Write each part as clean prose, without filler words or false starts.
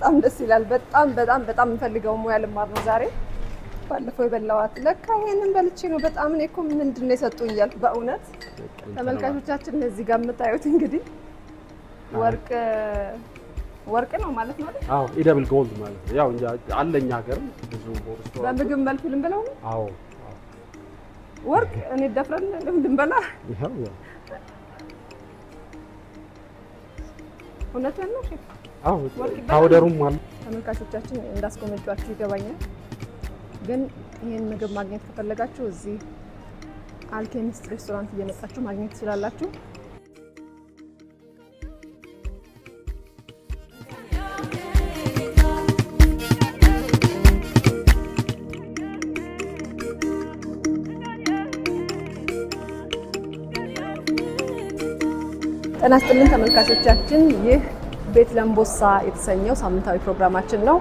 በጣም ደስ ይላል። በጣም እንፈልገው ሙያ ልማር ነው ዛሬ። ባለፈው የበላዋት ለካ ይሄንን በልቼ ነው በጣም እኔ እኮ ምንድነው የሰጡኝ እያልኩ በእውነት ተመልካቾቻችን እዚህ ጋር የምታዩት እንግዲህ ወርቅ ነው ማለት ነው አይደል? አዎ ኢደብል ጎልድ ማለት ነው። ያው እንጃ አለኛ ሀገር ብዙ ቦርስቶ በምግብ መልኩ ልንበላው ነው። አዎ ወርቅ እኔ ደፍረን ልንበላ ይሄው እውነቴን ነው። አዎ ፓውደሩም አለ። ተመልካቾቻችን እንዳስቆመጫችሁ ይገባኛል። ግን ይሄን ምግብ ማግኘት ከፈለጋችሁ እዚህ አልኬሚስት ሬስቶራንት እየመጣችሁ ማግኘት ትችላላችሁ። ጤና ይስጥልን ተመልካቾቻችን፣ ይህ ቤት ለምቦሳ የተሰኘው ሳምንታዊ ፕሮግራማችን ነው።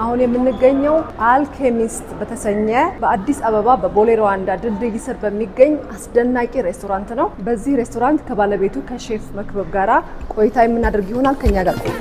አሁን የምንገኘው አልኬሚስት በተሰኘ በአዲስ አበባ በቦሌ ሩዋንዳ ድልድይ ስር በሚገኝ አስደናቂ ሬስቶራንት ነው። በዚህ ሬስቶራንት ከባለቤቱ ከሼፍ መክብብ ጋራ ቆይታ የምናደርግ ይሆናል። ከኛ ጋር ቆዩ።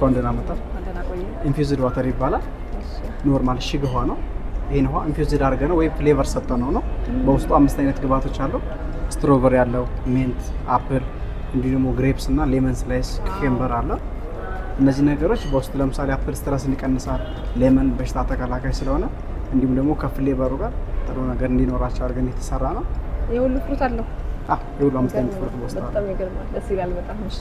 ኮንደና መጣ ኢንፊውዝድ ዋተር ይባላል። ኖርማል እሽግ ውሃ ነው። ይሄን ውሃ ኢንፊውዝድ አድርገነው ወይ ፍሌቨር ሰጠነው ነው። በውስጡ 5 አይነት ግብአቶች አሉ። ስትሮበሪ ያለው፣ ሜንት፣ አፕል፣ እንዲሁ ደግሞ ግሬፕስ እና ሌመን ስላይስ ኬምበር አለ። እነዚህ ነገሮች በውስጡ ለምሳሌ አፕል ስትረስን ይቀንሳል፣ ሌመን በሽታ ተከላካይ ስለሆነ እንዲሁም ደግሞ ከፍሌቨሩ ጋር ጥሩ ነገር እንዲኖራቸው አድርገን የተሰራ ነው። የሁሉ ፍሩት አለው። የሁሉ 5 አይነት ፍሩት በውስጡ አለ። በጣም ይገርማል። ደስ ይላል በጣም። እሺ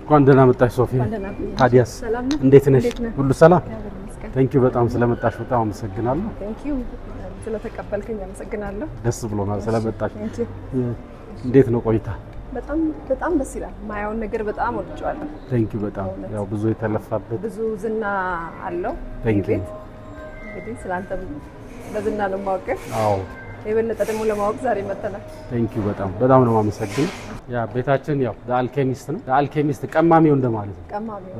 እንኳን ደህና መጣሽ ሶፊ። ታዲያስ እንዴት ነሽ? ሁሉ ሰላም? ቴንኪው በጣም ስለመጣሽ በጣም አመሰግናለሁ። ቴንኪው ስለተቀበልከኝ አመሰግናለሁ። ደስ ብሎናል ስለመጣሽ። እንዴት ነው ቆይታ? በጣም ደስ ይላል። ማያውን ነገር በጣም ወድጄዋለሁ። ቴንኪው በጣም ያው ብዙ የተለፋበት ብዙ ዝና አለው። ቴንኪው እንግዲህ ስላንተ በዝና ነው የማውቅህ። አዎ የበለጠ ደግሞ ለማወቅ ዛሬ መተናል። ቴንኪው በጣም ነው የማመሰግነው። ያ ቤታችን ያው አልኬሚስት ነው። አልኬሚስት ቀማሚው እንደማለት ነው። ቀማሚው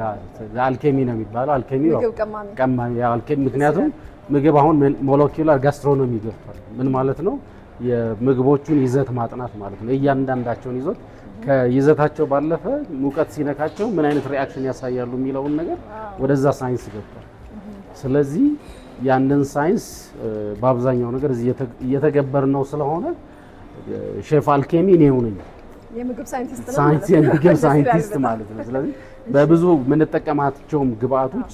አልኬሚ ነው የሚባለው። አልኬሚ ቀማሚ አልኬሚ ምክንያቱም ምግብ አሁን ሞለኪውላር ጋስትሮኖሚ ገብቷል። ምን ማለት ነው? የምግቦቹን ይዘት ማጥናት ማለት ነው። እያንዳንዳቸውን ይዘት ከይዘታቸው ባለፈ ሙቀት ሲነካቸው ምን አይነት ሪአክሽን ያሳያሉ የሚለውን ነገር ወደዛ ሳይንስ ገብቷል። ስለዚህ ያንን ሳይንስ በአብዛኛው ነገር እየተገበር ነው ስለሆነ ሼፍ አልኬሚ ነው ነኝ የምግብ ሳይንቲስት ነው የምግብ ሳይንቲስት ማለት ነው። ስለዚህ በብዙ የምንጠቀማቸውም ግብአቶች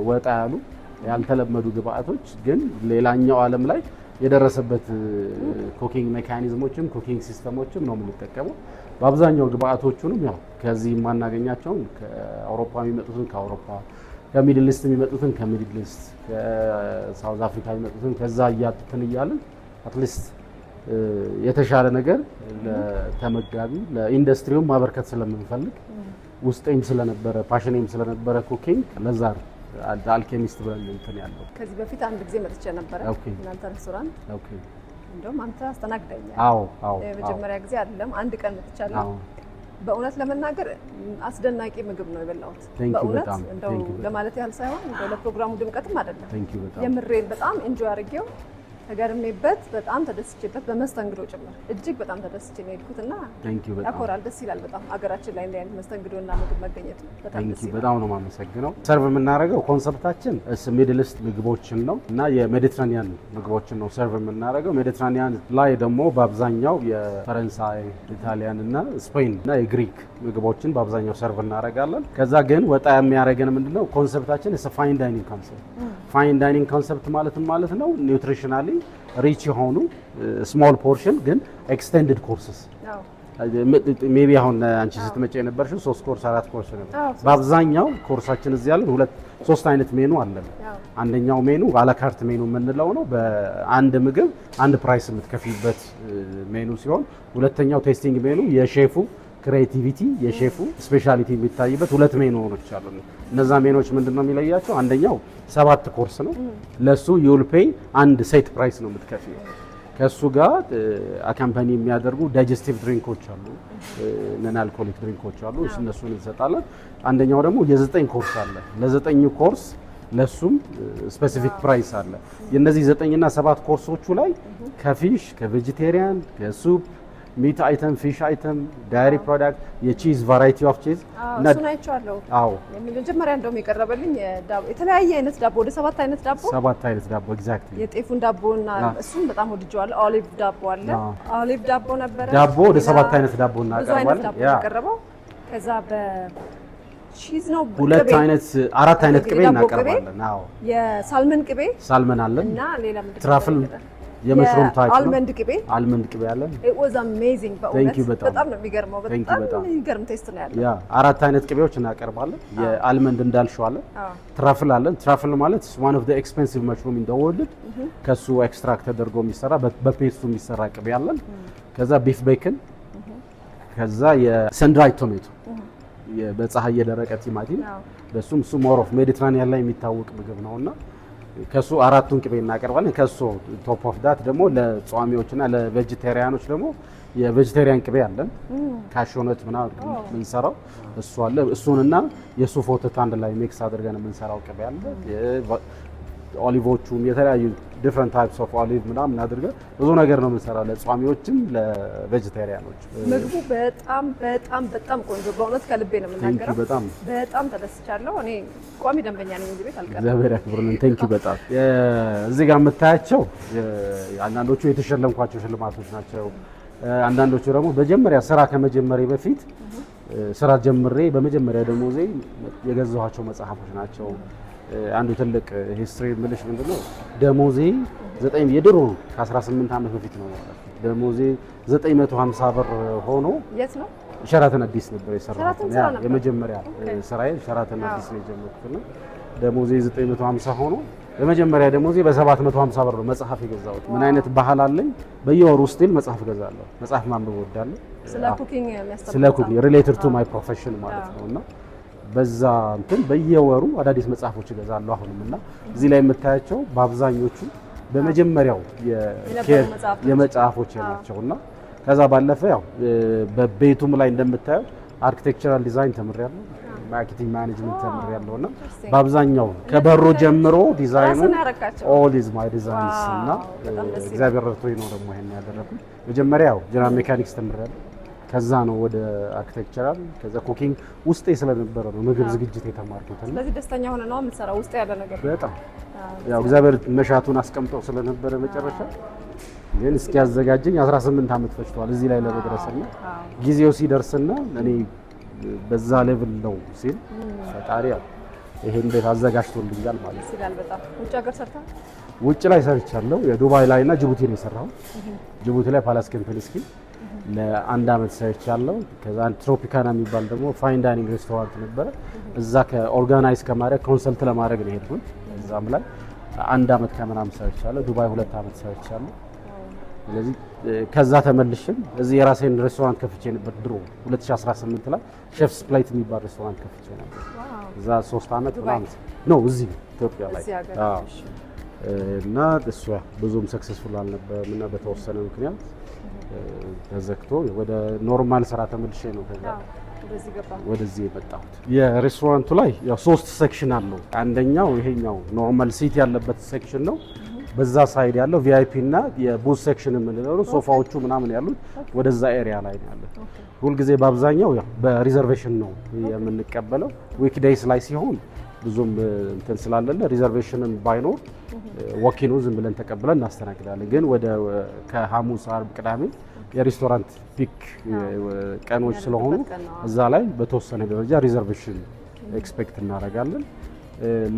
ወጣ ያሉ ያልተለመዱ ግብአቶች ግን ሌላኛው ዓለም ላይ የደረሰበት ኩኪንግ ሜካኒዝሞችም ኩኪንግ ሲስተሞችም ነው የምንጠቀመው። በአብዛኛው ግብአቶቹንም ያው ከዚህ የማናገኛቸው ከአውሮፓ የሚመጡትን ከአውሮፓ ከሚድል ኢስት የሚመጡትን ከሚድል ኢስት ከሳውዝ አፍሪካ የሚመጡትን ከዛ እያጡትን እያልን አትሊስት የተሻለ ነገር ለተመጋቢ ለኢንዱስትሪው ማበርከት ስለምንፈልግ ውስጤም ስለነበረ ፓሽኔም ስለነበረ ኩኪንግ ለዛ አልኬሚስት ብለን እንትን ያለው። ከዚህ በፊት አንድ ጊዜ መጥቼ ነበር እናንተ ሬስቶራንት። ኦኬ እንደውም አንተ አስተናግደኛል። አዎ የመጀመሪያ ጊዜ አይደለም አንድ ቀን መጥቻለሁ። በእውነት ለመናገር አስደናቂ ምግብ ነው የበላሁት። በእውነት እንደው ለማለት ያህል ሳይሆን እንደው ለፕሮግራሙ ድምቀትም አይደለም። የምሬን በጣም ኢንጆይ አድርጌው ተገርሜበት በጣም ተደስቼበት በመስተንግዶ ጭምር እጅግ በጣም ተደስቼ ነው የሄድኩትና ያኮራል። ደስ ይላል በጣም ሀገራችን ላይ እንዲህ አይነት መስተንግዶና ምግብ መገኘቱ በጣም ደስ ይላል። በጣም ነው የማመሰግነው። ሰርቭ የምናደርገው ኮንሰፕታችን ሚድል ኢስት ምግቦችን ነው እና የሜዲትራኒያን ምግቦችን ነው ሰርቭ የምናደርገው። ሜዲትራኒያን ላይ ደግሞ በአብዛኛው የፈረንሳይ፣ ኢታሊያን እና ስፔን እና የግሪክ ምግቦችን በአብዛኛው ሰርቭ እናደርጋለን። ከዛ ግን ወጣ የሚያደርገን ምንድነው ኮንሰፕታችን ፋይን ዳይኒንግ ኮንሰፕት። ፋይን ዳይኒንግ ኮንሰፕት ማለት ነው ኒውትሪሽናሊ ሪች የሆኑ ስሞል ፖርሽን ግን ኤክስቴንድድ ኮርስስ ሜቢ አሁን አንቺ ስትመጪ የነበርሽው 3 ኮርስ 4 ኮርስ ነበር። በአብዛኛው ኮርሳችን እዚህ ያለን 3 አይነት ሜኑ አለን። አንደኛው ሜኑ አላካርት ሜኑ የምንለው ነው። በአንድ ምግብ አንድ ፕራይስ የምትከፍይበት ሜኑ ሲሆን፣ ሁለተኛው ቴስቲንግ ሜኑ የሼፉ ክሬቲቪቲ የሼፉ ስፔሻሊቲ የሚታይበት 2 ሜኑዎች አሉ። እነዛ ሜኖች ምንድነው የሚለያቸው? አንደኛው 7 ኮርስ ነው። ለሱ ዩል ፔይ አንድ ሴት ፕራይስ ነው የምትከፍይው። ከሱ ጋር አካምፓኒ የሚያደርጉ ዳይጀስቲቭ ድሪንኮች አሉ፣ ነን አልኮሊክ ድሪንኮች አሉ። እነሱን እንሰጣለን። አንደኛው ደግሞ የ9 ኮርስ አለ። ለ9 ኮርስ ለሱም ስፔሲፊክ ፕራይስ አለ። የነዚህ 9 እና 7 ኮርሶቹ ላይ ከፊሽ ከቬጂቴሪያን ከሱፕ ሚት አይተም ፊሽ አይተም ዳይሪ ፕሮዳክት የቺዝ ቫራይቲ ኦፍ ቺዝ እና አይቻለሁ። አዎ መጀመሪያ እንደውም የቀረበልኝ የተለያየ አይነት ዳቦ ወደ 7 አይነት ዳቦ 7 አይነት ዳቦ ኤግዛክትሊ የጤፉን ዳቦና እሱን በጣም ወድጄዋለሁ። ኦሊቭ ዳቦ አለ። ኦሊቭ ዳቦ ነበረ። ዳቦ ወደ 7 አይነት ዳቦ እናቀርባለን። ያ ያቀረበው ከዛ በቺዝ ነው 2 አይነት 4 አይነት ቅቤ እናቀርባለን። አዎ የሳልመን ቅቤ ሳልመን አለን እና ሌላ ምንድነው ትራፍል የመሽሩም ታይፕ አልመንድ ቅቤ አለን። it was amazing በእውነት በጣም ነው የሚገርመው። በጣም የሚገርም ቴስት ነው ያለው። 4 አይነት ቅቤዎች እናቀርባለን። የአልመንድ እንዳልሽው አለ። ትራፍል አለን። ትራፍል ማለት one of the expensive mushroom in the world ከሱ ኤክስትራክት ተደርጎ የሚሰራ በፔስቱ የሚሰራ ቅቤ አለን። ከዛ ቢፍ ቤክን፣ ከዛ የሰንድራይ ቶሜቶ በፀሐይ የደረቀ ቲማቲም በሱም ሞር ኦፍ ሜዲትራኒያን ላይ የሚታወቅ ምግብ ነውና ከሱ 4ቱን ቅቤ እናቀርባለን። ከሱ ቶፕ ኦፍ ዳት ደግሞ ለጿሚዎችና ለቬጂቴሪያኖች ደግሞ የቬጂቴሪያን ቅቤ አለን። ካሾነት ምናምን የምንሰራው እሱ አለ። እሱንና የሱፍ ወተት አንድ ላይ ሚክስ አድርገን የምንሰራው ቅቤ አለ። ኦሊቮቹም የተለያዩ ዲፍረንት ታይፕስ ኦፍ ኦሊቭ ምናምን አድርገን ብዙ ነገር ነው የምንሰራው ለጿሚዎችም ለቬጂቴሪያኖች። ምግቡ በጣም በጣም በጣም ቆንጆ በእውነት ከልቤ ነው የምናገረው። በጣም ተደስቻለሁ። እኔ ቋሚ ደንበኛ ነኝ እዚህ ቤት አልቀረም። እግዚአብሔር ያክብርልን። ቴንክ ዩ በጣም እዚህ ጋር የምታያቸው አንዳንዶቹ የተሸለምኳቸው ሽልማቶች ናቸው። አንዳንዶቹ ደግሞ መጀመሪያ ስራ ከመጀመሪያ በፊት ስራ ጀምሬ በመጀመሪያ ደሞዜ የገዛኋቸው መጽሐፎች ናቸው። አንዱ ትልቅ ሂስትሪ ምልሽ ምንድነው ደሞዜ 9 የድሮ ከ18 ዓመት በፊት ነው ማለት ደሞዜ 950 ብር ሆኖ የት ነው ሸራተን አዲስ ነበር የሰራሁት። የመጀመሪያ ስራዬ ሸራተን አዲስ ነው የጀመርኩት። ደሞዜ 950 ሆኖ በመጀመሪያ ደሞዜ በ750 ብር ነው መጽሐፍ የገዛሁት። ምን አይነት ባህል አለኝ? በየወሩ ስቲል መጽሐፍ ገዛለሁ። መጽሐፍ ማንበብ እወዳለሁ። ስለ ኩኪንግ የሚያስተምር ስለ ኩኪንግ ሪሌትድ ቱ ማይ ፕሮፌሽን ማለት ነውና በዛ እንትን በየወሩ አዳዲስ መጽሐፎች እገዛለሁ። አሁንም እና እዚህ ላይ የምታያቸው በአብዛኞቹ በመጀመሪያው የመጽሐፎች ናቸውና ከዛ ባለፈ ያው በቤቱም ላይ እንደምታየው አርኪቴክቸራል ዲዛይን ተምሬያለሁ፣ ማርኬቲንግ ማኔጅመንት ተምሬያለሁና በአብዛኛው ከበሮ ጀምሮ ዲዛይኑ ኦል ኢዝ ማይ ዲዛይንስ እና እግዚአብሔር ረድቶኝ ነው ደግሞ ይሄን ያደረኩት። መጀመሪያ ያው ጀነራል ሜካኒክስ ተምሬያለሁ። ከዛ ነው ወደ አርኪቴክቸራል ከዛ ኩኪንግ ውስጤ ስለነበረ ነው ምግብ ዝግጅት የተማርኩት። ስለዚህ ደስተኛ ሆነ ነው የምትሰራው ውስጥ ያለ ነገር በጣም ያው እግዚአብሔር መሻቱን አስቀምጠው ስለነበረ መጨረሻ ግን እስኪያዘጋጀኝ 18 ዓመት ፈጅቷል እዚህ ላይ ለመድረስና ጊዜው ሲደርስና እኔ በዛ ሌቭል ነው ሲል ፈጣሪ ያው ይሄን ቤት አዘጋጅቶልኛል ማለት ነው። ይላል በጣም ውጭ ሀገር ሰርታ ውጭ ላይ ሰርቻለሁ። የዱባይ ላይና ጅቡቲ ነው የሰራው። ጅቡቲ ላይ ፓላስ ኬምፕልስኪ ለአንድ አመት ሰርቻለሁ። ከዛ ትሮፒካና የሚባል ደግሞ ፋይን ዳይኒንግ ሬስቶራንት ነበረ። እዛ ከኦርጋናይዝ ከማድረግ ኮንሰልት ለማድረግ ነው የሄድኩት። እዛም ላይ አንድ አመት ከምናምን ሰርቻለሁ። ዱባይ 2 አመት ሰርቻለሁ። ስለዚህ ከዛ ተመልሽም እዚህ የራሴን ሬስቶራንት ከፍቼ ነበር ድሮ 2018 ላይ ሼፍስ ፕሌት የሚባል ሬስቶራንት ከፍቼ ነበር። እዛ 3 አመት ምናምን ነው እዚህ ኢትዮጵያ ላይ እና እሱ ብዙም ሰክሰስፉል አልነበረም እና በተወሰነ ምክንያት ተዘግቶ ወደ ኖርማል ስራ ተመልሼ ነው ከዛ ወደዚህ የመጣሁት። የሬስቶራንቱ ላይ ያው 3 ሴክሽን አለው። አንደኛው ይሄኛው ኖርማል ሲት ያለበት ሴክሽን ነው። በዛ ሳይድ ያለው ቪአይፒ እና የቡዝ ሴክሽን የምንለው ሶፋዎቹ ምናምን ያሉት ወደዛ ኤሪያ ላይ ነው ያለው። ሁልጊዜ በአብዛኛው ያው በሪዘርቬሽን ነው የምንቀበለው። ዊክዴይስ ላይ ሲሆን ብዙም እንትን ስላለለ ሪዘርቬሽንን ባይኖር ወኪኑ ዝም ብለን ተቀብለን እናስተናግዳለን። ግን ወደ ከሐሙስ፣ አርብ፣ ቅዳሜ የሬስቶራንት ፒክ ቀኖች ስለሆኑ እዛ ላይ በተወሰነ ደረጃ ሪዘርቬሽን ኤክስፔክት እናደርጋለን።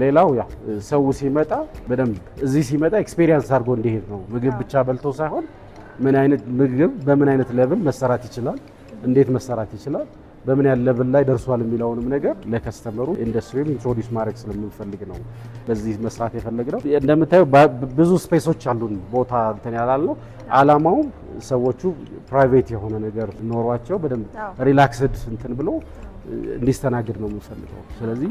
ሌላው ያው ሰው ሲመጣ በደንብ እዚህ ሲመጣ ኤክስፔሪየንስ አድርጎ እንዲሄድ ነው። ምግብ ብቻ በልቶ ሳይሆን ምን አይነት ምግብ በምን አይነት ሌቭል መሰራት ይችላል፣ እንዴት መሰራት ይችላል፣ በምን ያህል ሌቭል ላይ ደርሷል የሚለውንም ነገር ለከስተመሩ ኢንዱስትሪውን ኢንትሮዲውስ ማድረግ ስለምንፈልግ ነው በዚህ መስራት የፈለግነው። እንደምታዩ ብዙ ስፔሶች አሉን ቦታ እንትን ያላልነው አላማው ሰዎቹ ፕራይቬት የሆነ ነገር ኖሯቸው በደንብ ሪላክስድ እንትን ብሎ እንዲስተናግድ ነው የምንፈልገው። ስለዚህ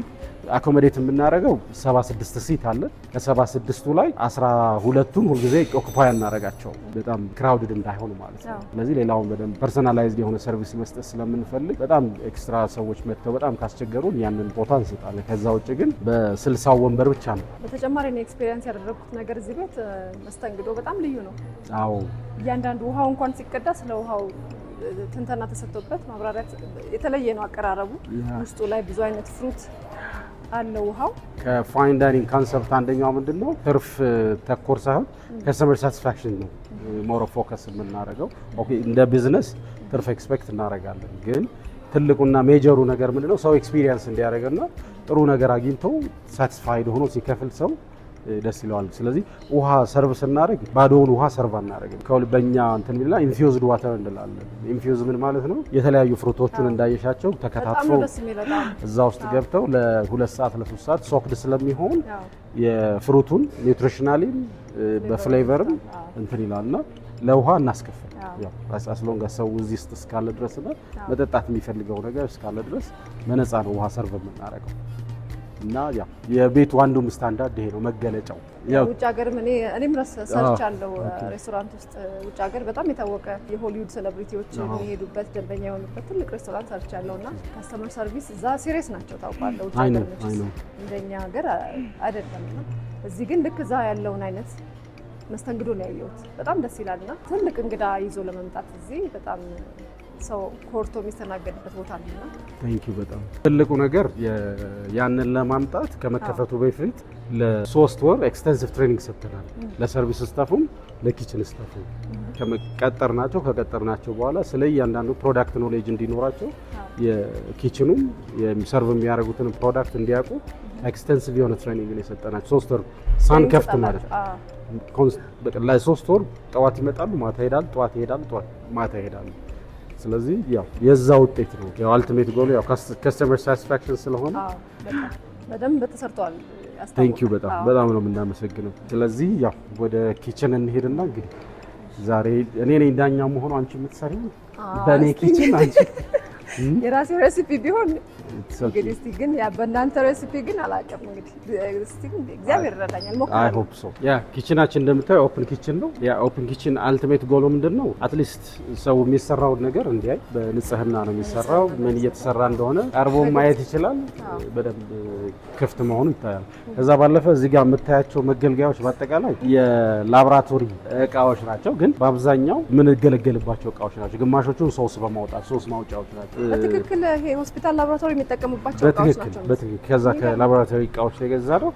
አኮሞዴት የምናደርገው 76 ሲት አለ። ከ76ቱ ላይ 12ቱን ሁልጊዜ ኦኩፓይ እናደርጋቸው በጣም ክራውድድ እንዳይሆኑ ማለት ነው። ስለዚህ ሌላውን በደንብ ፐርሰናላይዝድ የሆነ ሰርቪስ መስጠት ስለምንፈልግ በጣም ኤክስትራ ሰዎች መጥተው በጣም ካስቸገሩን ያንን ቦታ እንሰጣለን። ከዛ ውጭ ግን በ60 ወንበር ብቻ ነው። በተጨማሪ ነው ኤክስፒሪየንስ ያደረኩት ነገር እዚህ ቤት መስተንግዶ በጣም ልዩ ነው። አዎ እያንዳንዱ ውሃው እንኳን ሲቀዳ ስለ ውሃው ትንተና ተሰጥቶበት ማብራሪያ የተለየ ነው አቀራረቡ። ውስጡ ላይ ብዙ አይነት ፍሩት አለው ውሃው። ከፋይን ዳይኒንግ ኮንሰፕት አንደኛው ምንድነው ትርፍ ተኮር ሳይሆን ከስተመር ሳቲስፋክሽን ነው ሞር ፎከስ የምናደርገው። ኦኬ እንደ ቢዝነስ ትርፍ ኤክስፔክት እናደርጋለን፣ ግን ትልቁና ሜጀሩ ነገር ምንድነው ሰው ኤክስፒሪየንስ እንዲያደርግና ጥሩ ነገር አግኝቶ ሳቲስፋይድ ሆኖ ሲከፍል ሰው ደስ ይለዋል። ስለዚህ ውሃ ሰርቭ ስናደርግ ባዶውን ውሃ ሰርቭ አናደርግም። በእኛ እንትን ሚልና ኢንፊውዝድ ዋተር እንላለን። ኢንፊውዝ ምን ማለት ነው? የተለያዩ ፍሩቶቹን እንዳየሻቸው ተከታትፎ እዛ ውስጥ ገብተው ለ2 ሰዓት ለ3 ሰዓት ሶክድ ስለሚሆን የፍሩቱን ኒውትሪሽናሊም በፍሌቨርም እንትን ይላልና ለውሃ እናስከፍል። ያው አስሎንጋ ሰው እዚህ ውስጥ እስካለ ድረስና መጠጣት የሚፈልገው ነገር እስካለ ድረስ በነፃ ነው ውሃ ሰርቭ የምናደርገው። እና ያ የቤቱ አንዱም ስታንዳርድ ይሄ ነው መገለጫው። ያው ውጭ ሀገር እኔም ሰርቻለሁ ሬስቶራንት ውስጥ ውጭ ሀገር በጣም የታወቀ የሆሊውድ ሴሌብሪቲዎች የሚሄዱበት ደንበኛ የሆኑበት ትልቅ ሬስቶራንት ሰርቻለሁና ካስተመር ሰርቪስ እዛ ሲሪየስ ናቸው ታውቃለህ። ውጭ ሀገር እንደኛ ሀገር አይደለምና እዚህ ግን ልክ እዛ ያለውን አይነት መስተንግዶ ነው ያየሁት። በጣም ደስ ይላልና ትልቅ እንግዳ ይዞ ለመምጣት እዚህ በጣም ሰው ኮርቶ የሚስተናገድበት ቦታ ነውና ቴንክ ዩ። በጣም ትልቁ ነገር ያንን ለማምጣት ከመከፈቱ በፊት ለ3 ወር ኤክስቴንሲቭ ትሬኒንግ ሰጥተናል። ለሰርቪስ ስታፉም ለኪችን ስታፉም ከቀጠርናቸው በኋላ ስለ እያንዳንዱ ፕሮዳክት ኖሌጅ እንዲኖራቸው የኪችኑም የሰርቭ የሚያደርጉትን ፕሮዳክት እንዲያውቁ ኤክስቴንሲቭ የሆነ ትሬኒንግ ነው የሰጠናቸው። 3 ወር ሳንከፍት ማለት ለ3 ወር ጠዋት ይመጣሉ፣ ማታ ይሄዳሉ፣ ጠዋት ይሄዳሉ፣ ጠዋት ማታ ይሄዳሉ። ስለዚህ ያው የዛ ውጤት ነው። ያው አልቲሜት ጎል ያው ከስተመር ሳቲስፋክሽን ስለሆነ በደንብ ተሰርቷል። ቴንክ ዩ በጣም ነው የምናመሰግነው። ስለዚህ ያው ወደ ኪችን እንሄድና እንግዲህ ዛሬ እኔ ነኝ ዳኛው መሆኑ አንቺ የምትሰሪው በእኔ ኪችን አንቺ የራሴ ሬሲፒ ቢሆን እንግዲህ እስቲ ግን ያ በእናንተ ሬሲፒ ግን አላውቅም። እንግዲህ እስቲ ግን እግዚአብሔር ይረዳኛል ሞክራለሁ። አይ ሆፕ ሶ ያ ኪችናችን እንደምታየው ኦፕን ኪችን ነው። ያ ኦፕን ኪችን አልቲሜት ጎሉ ምንድነው? አትሊስት ሰው የሚሰራውን ነገር እንዲያይ በንጽህና ነው የሚሰራው። ምን እየተሰራ እንደሆነ ቀርቦ ማየት ይችላል። በደንብ ክፍት መሆኑ ይታያል። ከዛ ባለፈ እዚህ ጋር የምታያቸው መገልገያዎች በአጠቃላይ የላቦራቶሪ እቃዎች ናቸው፣ ግን በአብዛኛው የምንገለገልባቸው እቃዎች ናቸው። ግማሾቹን ሶስ በማውጣት ሶስ ማውጫዎች ናቸው። በትክክል ይሄ ሆስፒታል ላቦራቶሪ የሚጠቀሙባቸው እቃዎች ናቸው። በትክክል ከዛ ከላቦራቶሪ እቃዎች የገዛ ነው።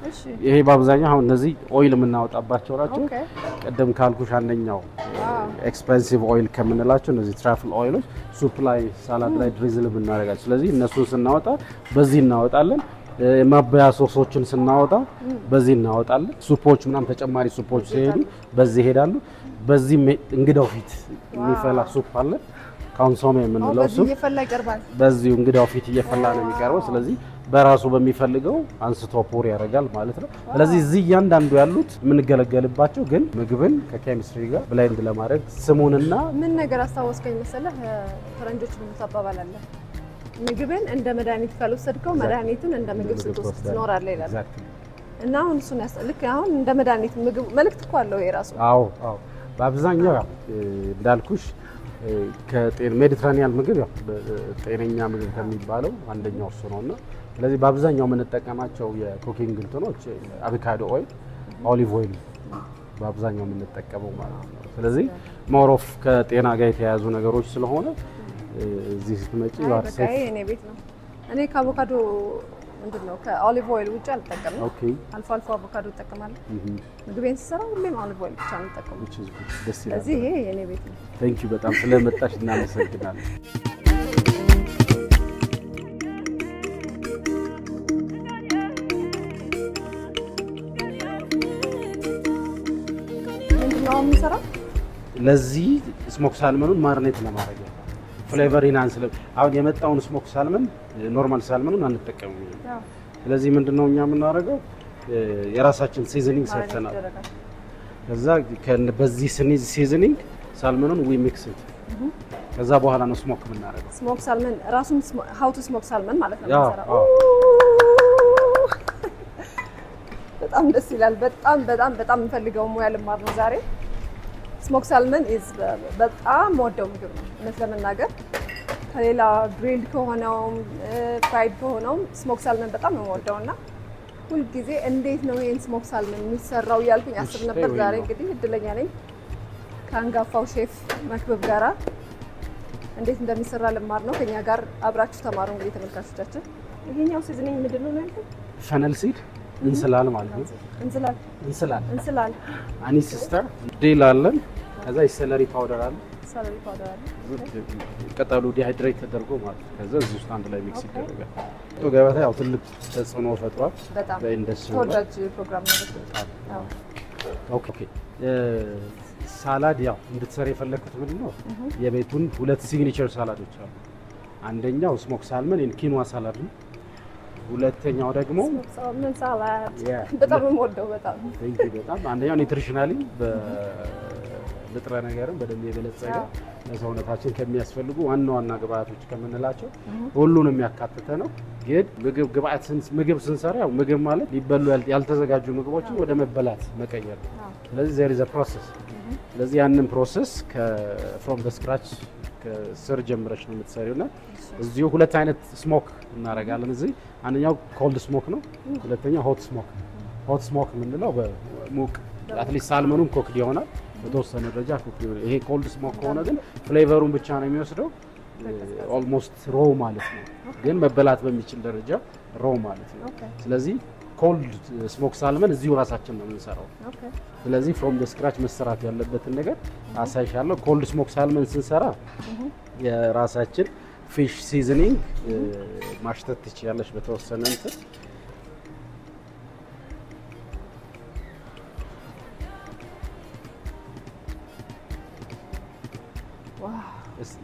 ይሄ በአብዛኛው አሁን እነዚህ ኦይል የምናወጣባቸው ናቸው። ቀደም ካልኩሽ አንደኛው ኤክስፔንሲቭ ኦይል ከምንላቸው እነዚህ ትራፍል ኦይሎች ሱፕ ላይ፣ ሳላድ ላይ ድሪዝል የምናደርጋቸው። ስለዚህ እነሱን ስናወጣ በዚህ እናወጣለን። ማባያ ሶሶችን ስናወጣ በዚህ እናወጣለን። ሱፖች ምናምን ተጨማሪ ሱፖች ሲሄዱ በዚህ ይሄዳሉ። በዚህ እንግዳው ፊት የሚፈላ ሱፕ አለ ካውንሶም የምንለው ሱፕ በዚሁ እንግዳው ፊት እየፈላ ነው የሚቀርበው። ስለዚህ በራሱ በሚፈልገው አንስቶ ፖር ያደርጋል ማለት ነው። ስለዚህ እዚህ እያንዳንዱ ያሉት የምንገለገልባቸው ግን ምግብን ከኬሚስትሪ ጋር ብላይንድ ለማድረግ ስሙንና ምን ነገር አስታወስከኝ መሰለህ? ፈረንጆች ምን ተባባል አለ ምግብን እንደ መድኃኒት ካልወሰድከው መድኃኒቱን እንደ ምግብ ስትወስድ ትኖራለህ ይላል። እና አሁን እሱን ልክ አሁን እንደ መድኃኒት ምግብ መልእክት እኮ አለው የራሱ። አዎ በአብዛኛው እንዳልኩሽ ሜዲትራኒያን ምግብ ያው ጤነኛ ምግብ ከሚባለው አንደኛው እሱ ነውና ስለዚህ በአብዛኛው የምንጠቀማቸው የኩኪንግ እንትኖች አቮካዶ ኦይል፣ ኦሊቭ ኦይል በአብዛኛው የምንጠቀመው ማለት ነው። ስለዚህ ሞር ኦፍ ከጤና ጋር የተያያዙ ነገሮች ስለሆነ እዚህ ስትመጪ በቃ እኔ ቤት ነው። እኔ ከአቮካዶ ምንድነው ከኦሊቭ ኦይል ውጭ አልጠቀምም። ኦኬ አልፎ አልፎ አቮካዶ እጠቀማለሁ። ምግቤን ስሰራ ሁሌም ኦሊቭ ኦይል ብቻ ነው የምጠቀመው። ደስ ይላል። ስለዚህ ይሄ የኔ ቤት ነው። ቴንክ ዩ በጣም ስለመጣሽ እናመሰግናለን። ምንድነው የምሰራው? ለዚህ ስሞክ ሳልመኑን ማርኔት ለማድረግ ፍሌቨር ኢንሃንስ አሁን የመጣውን ስሞክ ሳልመን ኖርማል ሳልመኑን አንጠቀምም። ስለዚህ ምንድነው እኛ የምናደርገው የራሳችን ሲዝኒንግ ሰርተናል። ከዛ በዚህ ሲዝኒንግ ሳልመኑን ዊ ሚክስ ኢት ከዛ በኋላ ነው ስሞክ የምናደርገው። ስሞክ ሳልመን ራሱን ሃው ቱ ስሞክ ሳልመን ማለት ነው የምንሰራው። በጣም ደስ ይላል። በጣም በጣም በጣም የምፈልገው ሙያ ልማር ነው ዛሬ። ስሞክ ሳልመን ኢዝ በጣም ወደው ምግብ ነው እውነት ለመናገር ከሌላ ግሪልድ ከሆነውም ፍራይድ ከሆነውም ስሞክ ሳልመን በጣም ነው የምወደውና ሁልጊዜ እንዴት ነው ይሄን ስሞክ ሳልመን የሚሰራው እያልኩኝ አስብ ነበር። ዛሬ እንግዲህ እድለኛ ነኝ ከአንጋፋው ሼፍ መክብብ ጋራ እንዴት እንደሚሰራ ልማር ነው። ከኛ ጋር አብራችሁ ተማሩ። እንግዲህ ተመልካቾቻችን ይሄኛው ሲዝኒንግ ምንድን ነው ያልኩት? ፈነል ሲድ እንስላል ማለት ነው። እንስላል አኒስ ሲስተር ዴል አለን። ከዛ የሰለሪ ፓውደር አለ። ቅጠሉ ዲሃይድሬት ተደርጎ ማለት ነው። ከዛ እዚህ ውስጥ አንድ ላይ ሚክስ ይደረጋል። ገበታ ያው ትልቅ ተጽዕኖ ፈጥሯል በኢንዱስትሪ ተወዳጅ ፕሮግራም ነው። ኦኬ ሳላድ ያው እንድትሰሪ የፈለኩት ምንድን ነው የቤቱን ሁለት ሲግኒቸር ሳላዶች አሉ። አንደኛው ስሞክ ሳልመን ኪንዋ ሳላድ ነው። ሁለተኛው ደግሞ ምን ሳላድ በጣም የምወደው በጣም አንደኛው ኒውትሪሽናሊ በንጥረ ነገርም በደንብ የበለጸገ ለሰውነታችን ከሚያስፈልጉ ዋና ዋና ግብአቶች ከምንላቸው ሁሉንም ያካተተ ነው። ግን ምግብ ስንሰራ ያው ምግብ ማለት ሊበሉ ያልተዘጋጁ ምግቦችን ወደ መበላት መቀየር ነው። ስለዚህ there is a process። ስለዚህ ያንን ፕሮሰስ from the scratch ከስር ጀምረሽ ነው የምትሰሪውና እዚሁ ሁለት አይነት ስሞክ እናደርጋለን። እዚህ አንደኛው ኮልድ ስሞክ ነው፣ ሁለተኛው ሆት ስሞክ። ሆት ስሞክ የምንለው በሙቅ አትሊስት ሳልመኑም ኮክድ ይሆናል በተወሰነ ደረጃ ኮክድ ይሆናል። ይሄ ኮልድ ስሞክ ከሆነ ግን ፍሌቨሩን ብቻ ነው የሚወስደው ኦልሞስት ሮው ማለት ነው፣ ግን መበላት በሚችል ደረጃ ሮው ማለት ነው። ስለዚህ ኮልድ ስሞክ ሳልመን እዚሁ ራሳችን ነው የምንሰራው። ስለዚህ ፍሮም ደ ስክራች መሰራት ያለበትን ነገር አሳይሻለሁ። ኮልድ ስሞክ ሳልመን ስንሰራ የራሳችን ፊሽ ሲዝኒንግ ማሽተት ትችያለሽ በተወሰነ እንትን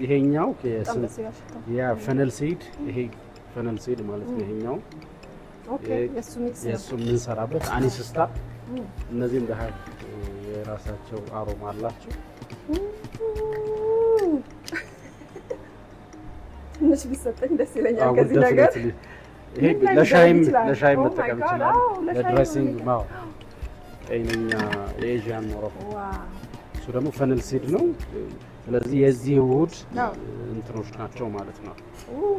ይሄኛው ፈነል ሲድ ይሄ ፈነል ሲድ ማለት ነው። ይሄኛው የሱ የምንሰራበት አኒስ ስታር እነዚህም በሀብ የራሳቸው አሮማ አላቸው። ትንሽ ቢሰጠኝ ደስ ይለኛል ከዚህ ነገር። ይሄ ለሻይም መጠቀም ይችላል። ለድሬሲንግ ማው ጤነኛ የኤዥያን ሞሮኮ እሱ ደግሞ ፈነል ሲድ ነው። ስለዚህ የዚህ ውህድ እንትኖች ናቸው ማለት ነው።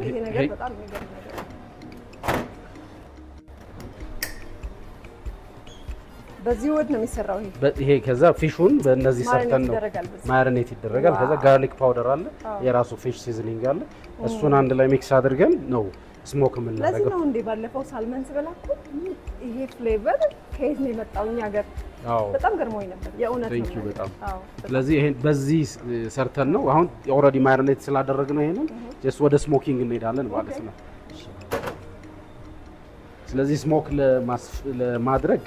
ይሄ ነገር በጣም የሚገርም ነገር ነው። በዚህ ውህድ ነው የሚሰራው ይሄ ከዛ ፊሹን በእነዚህ ሰርተን ነው ማሪኔት ይደረጋል። ከዛ ጋርሊክ ፓውደር አለ፣ የራሱ ፊሽ ሲዝኒንግ አለ። እሱን አንድ ላይ ሚክስ አድርገን ነው ስሞክ የምናደርገው። ለዚህ ነው እንዴ ባለፈው ሳልመን ስበላ እኮ ይሄ ፍሌቨር ከየት ነው የመጣው እኛ ሀገር በጣም ገርሞኝ ነበር የእውነት ነው። በጣም ስለዚህ ይሄን በዚህ ሰርተን ነው አሁን ኦልሬዲ ማሪኔት ስላደረግነው ይሄንን ጀስት ወደ ስሞኪንግ እንሄዳለን ማለት ነው። ስለዚህ ስሞክ ለማድረግ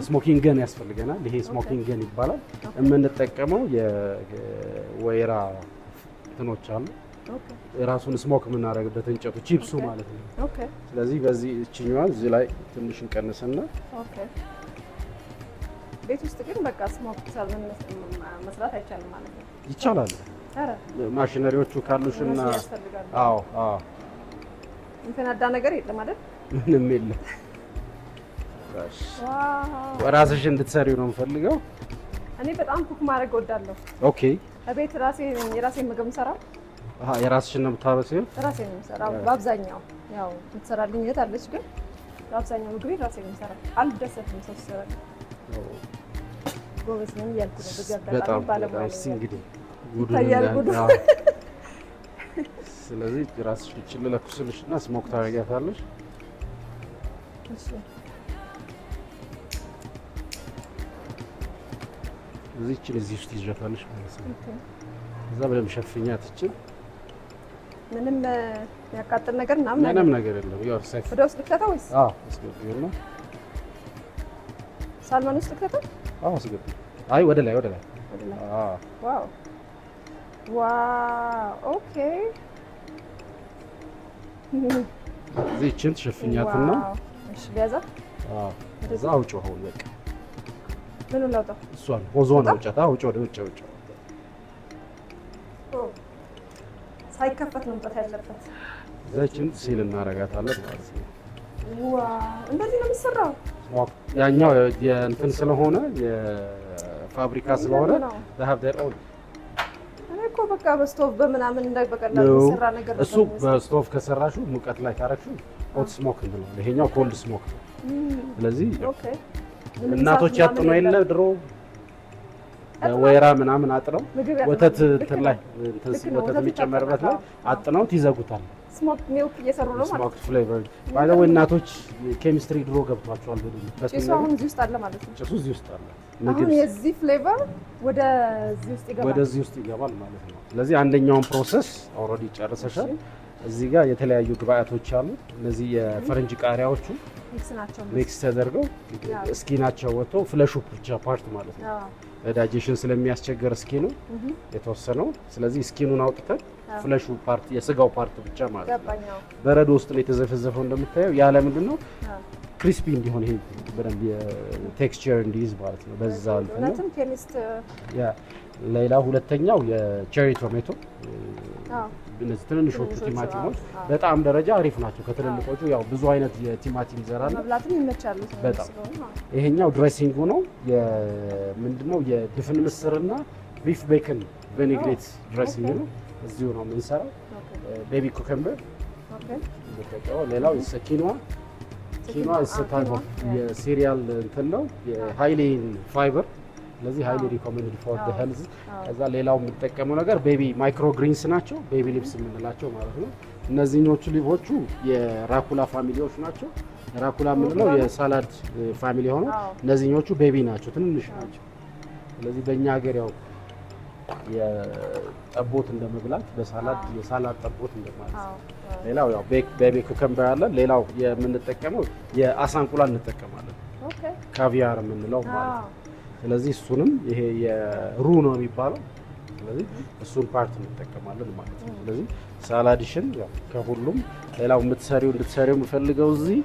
ስሞኪንግ ገን ያስፈልገናል። ይሄ ስሞኪንግ ገን ይባላል። የምንጠቀመው የወይራ እንትኖች አሉ። ራሱን ስሞክ የምናደርግበት እንጨቱ ቺፕሱ ማለት ነው። ስለዚህ በዚህ እችኛዋን እዚህ ላይ ትንሽ እንቀንስና ቤት ውስጥ ግን በቃ ስሞክ ሳልመን መስራት አይቻልም ማለት ነው። ይቻላል። ማሽነሪዎቹ ካሉሽና አዎ እንተናዳ ነገር የለም አይደል? ምንም የለም። ራስሽ እንድትሰሪው ነው የምፈልገው። እኔ በጣም ኩክ ማድረግ እወዳለሁ። ኦኬ ቤት የራሴን ምግብ የምሰራው የራስሽን ነው የምታበስይው? ራሴን ነው የምሰራው በአብዛኛው። ያው የምትሰራልኝ እህት አለች፣ ግን በአብዛኛው ምግቤ ራሴን ነው የምሰራው። አልደሰትም ሰው ሲሰራልኝ። ጎበዝ ነኝ እያልኩ ነው። በጣም ባለሙያ ነኝ። እስኪ እንግዲህ ይታያል ጉዱ። ስለዚህ ራስሽ እቺን ለኩስልሽና ስሞክ ታረጊያታለሽ። እሺ እዚህ ውስጥ ይዘፋልሽ ማለት ነው። እዛ በደምብ ሸፍኛት እቺን ምንም ያቃጥል ነገር ምንም ነገር የለም። ያው ሳይፍ ወደ ውስጥ ልክተተው ወይስ? አዎ አስገቢውና ሳልመን ውስጥ ልክተተው? አዎ አስገቢ። አይ ወደ ላይ አዎ ዋው ኦኬ። እዚህችን ትሸፍኛትና እሺ ቢያዛ እዛ አውጪው። አሁን በቃ ምኑን ላውጣው? እሷን ሆዞን አውጫታ። አውጪው ወደ ውጭ አውጪው። ሳይከፈት ነው መውጣት ያለበት። እዛችን ሲል እናረጋታለን ማለት ነው። እንደዚህ ነው የሚሰራው። ያኛው የእንትን ስለሆነ የፋብሪካ ስለሆነ ዛሀብ ደረው እኮ በቃ በስቶቭ በምናምን እንዳይበቀላል የሚሰራ ነገር ነው። እሱ በስቶቭ ከሰራሹ ሙቀት ላይ ካረግሹ ሆት ስሞክ እንለዋለን። ይሄኛው ኮልድ ስሞክ ነው። ስለዚህ እናቶች ያጥኑ የለ ድሮ ወይራ ምናምን አጥነው ወተት እንትን ላይ ወተት የሚጨመርበት ላይ አጥነው ይዘጉታል። ስሞክ ሚልክ እየሰሩ ነው ማለት ነው። ስሞክ ፍሌቨር ባይ ዘ ወይ እናቶች ኬሚስትሪ ድሮ ገብቷቸዋል በደንብ። ጭሱ አሁን እዚህ ውስጥ አለ ማለት ነው። ጭሱ እዚህ ውስጥ አለ። አሁን የዚህ ፍሌቨር ወደዚህ ውስጥ ይገባል፣ ወደዚህ ውስጥ ይገባል ማለት ነው። ስለዚህ አንደኛውን ፕሮሰስ ኦልሬዲ ጨርሰሻል። እዚህ ጋር የተለያዩ ግብአቶች አሉ። እነዚህ የፈረንጅ ቃሪያዎቹ ሚክስ ተደርገው እስኪናቸው ወጥቶ ፍለሹ ብቻ ፓርት ማለት ነው። ዳይጀሽን ስለሚያስቸግር እስኪኑ የተወሰነው። ስለዚህ እስኪኑን አውጥተን ፍለሹ ፓርት የስጋው ፓርት ብቻ ማለት ነው። በረዶ ውስጥ ነው የተዘፈዘፈው እንደምታየው። ያለ ምንድን ነው ክሪስፒ እንዲሆን ይሄ በደንብ የቴክስቸር እንዲይዝ ማለት ነው። በዛ እንትንም ኬሚስት ሌላ ሁለተኛው የቼሪ ቶሜቶ እነዚህ ትንንሾቹ ቲማቲሞች በጣም ደረጃ አሪፍ ናቸው ከትልልቆቹ። ያው ብዙ አይነት የቲማቲም ዘራለ መብላትም ይመቻሉ በጣም። ይሄኛው ድሬሲንጉ ነው ምንድነው የድፍን ምስርና ቢፍ ቤክን ቪኒግሬት ድሬሲንግ ነው። እዚሁ ነው የምንሰራው። ቤቢ ኩከምበር ሌላው ኪኖዋ የሲሪያል እንትን ነው የሃይሊ ፋይበር። ስለዚህ ሃይሊ ሪኮመንድድ ፎር ዘ ሄልዝ። ከዛ ሌላው የምንጠቀመው ነገር ቤቢ ማይክሮ ግሪንስ ናቸው፣ ቤቢ ሊፕስ የምንላቸው ማለት ነው። እነዚህኞቹ ሊቮቹ የራኩላ ፋሚሊዎች ናቸው። ራኩላ የምንለው የሳላድ ፋሚሊ ሆኖ እነዚህኞቹ ቤቢ ናቸው፣ ትንንሽ ናቸው። ስለዚህ በእኛ ሀገር ያው የጠቦት እንደመብላት በሳላድ የሳላድ ጠቦት እንደማለት ነው። ሌላው ያው ቤቢ ኩከምበር አለ። ሌላው የምንጠቀመው የአሳ እንቁላል እንጠቀማለን፣ ካቪያር የምንለው ማለት ነው። ስለዚህ እሱንም ይሄ የሩ ነው የሚባለው። ስለዚህ እሱን ፓርት እንጠቀማለን ማለት ነው። ስለዚህ ሳላዲሽን ያው ከሁሉም ሌላው እንድትሰሪው የምፈልገው እዚህ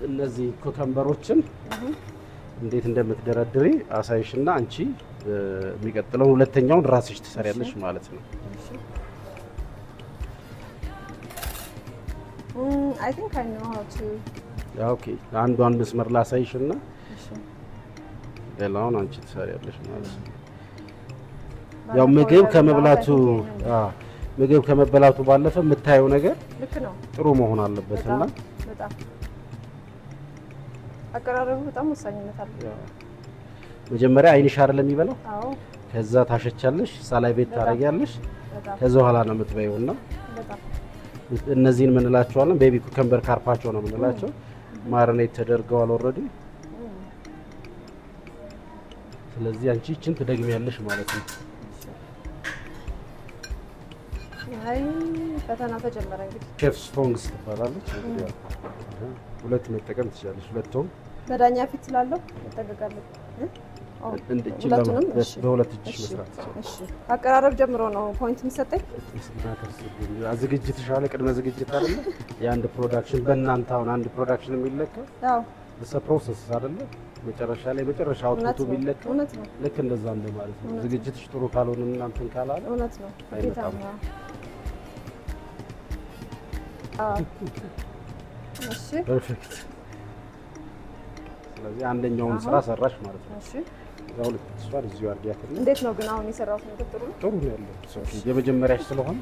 እነዚህ ኩከምበሮችን እንዴት እንደምትደረድሪ አሳይሽና አንቺ የሚቀጥለው ሁለተኛውን ራስሽ ትሰሪያለሽ ማለት ነው። I think I know how to ኦኬ አንዷን መስመር ላሳይሽና ሌላውን አንቺ ትሰሪያለሽ ማለት ነው። ያው ምግብ ከመበላቱ ባለፈ የምታየው ነገር ልክ ነው ጥሩ መሆን አለበትና በጣም አቀራረቡ በጣም ወሳኝነት አለው። መጀመሪያ አይንሽ አይደለም የሚበላው? አዎ። ከዛ ታሸቻለሽ፣ ሳላይቤት ታረጊያለሽ፣ ከዛ በኋላ ነው የምትበይውና በጣም እነዚህን ምን እንላቸዋለን? ቤቢ ኩከምበር ካርፓቾ ነው የምንላቸው። ማሪኔት ተደርገዋል ኦልሬዲ። ስለዚህ አንቺ እቺን ትደግሚያለሽ ማለት ነው። አይ ፈተና ተጀመረ እንግዲህ። ሼፍ ስቶንግስ ትባላለች። እንግዲህ ሁለት መጠቀም ትችላለሽ። ሁለቱም በዳኛ ፊት ስላለው ተጠቀቃለሁ። በሁለት እጅሽ መስራት ትችላለሽ። እሺ አቀራረብ ጀምሮ ነው ፖይንት የሚሰጠኝ። ዝግጅትሽ አለ፣ ቅድመ ዝግጅት አይደለ? የአንድ ፕሮዳክሽን በእናንተ አሁን አንድ ፕሮዳክሽን የሚለካ አዎ ፕሮሰስ አይደለ? መጨረሻ ላይ መጨረሻ አውጥቶ የሚለካ እውነት ነው። ልክ እንደዛ እንደ ማለት ነው። ዝግጅትሽ ጥሩ ካልሆነ እናንተን ካላለ እውነት ነው። አይመጣም። እሺ ፐርፌክት። ስለዚህ አንደኛውን ስራ ሰራሽ ማለት ነው። እሺ ያው ልክ እሷን እዚሁ አድርጊያትና እንዴት ነው ግን አሁን የሰራሁት ነገር ጥሩ ነው? ጥሩ ነው ያለው። የመጀመሪያሽ ስለሆነ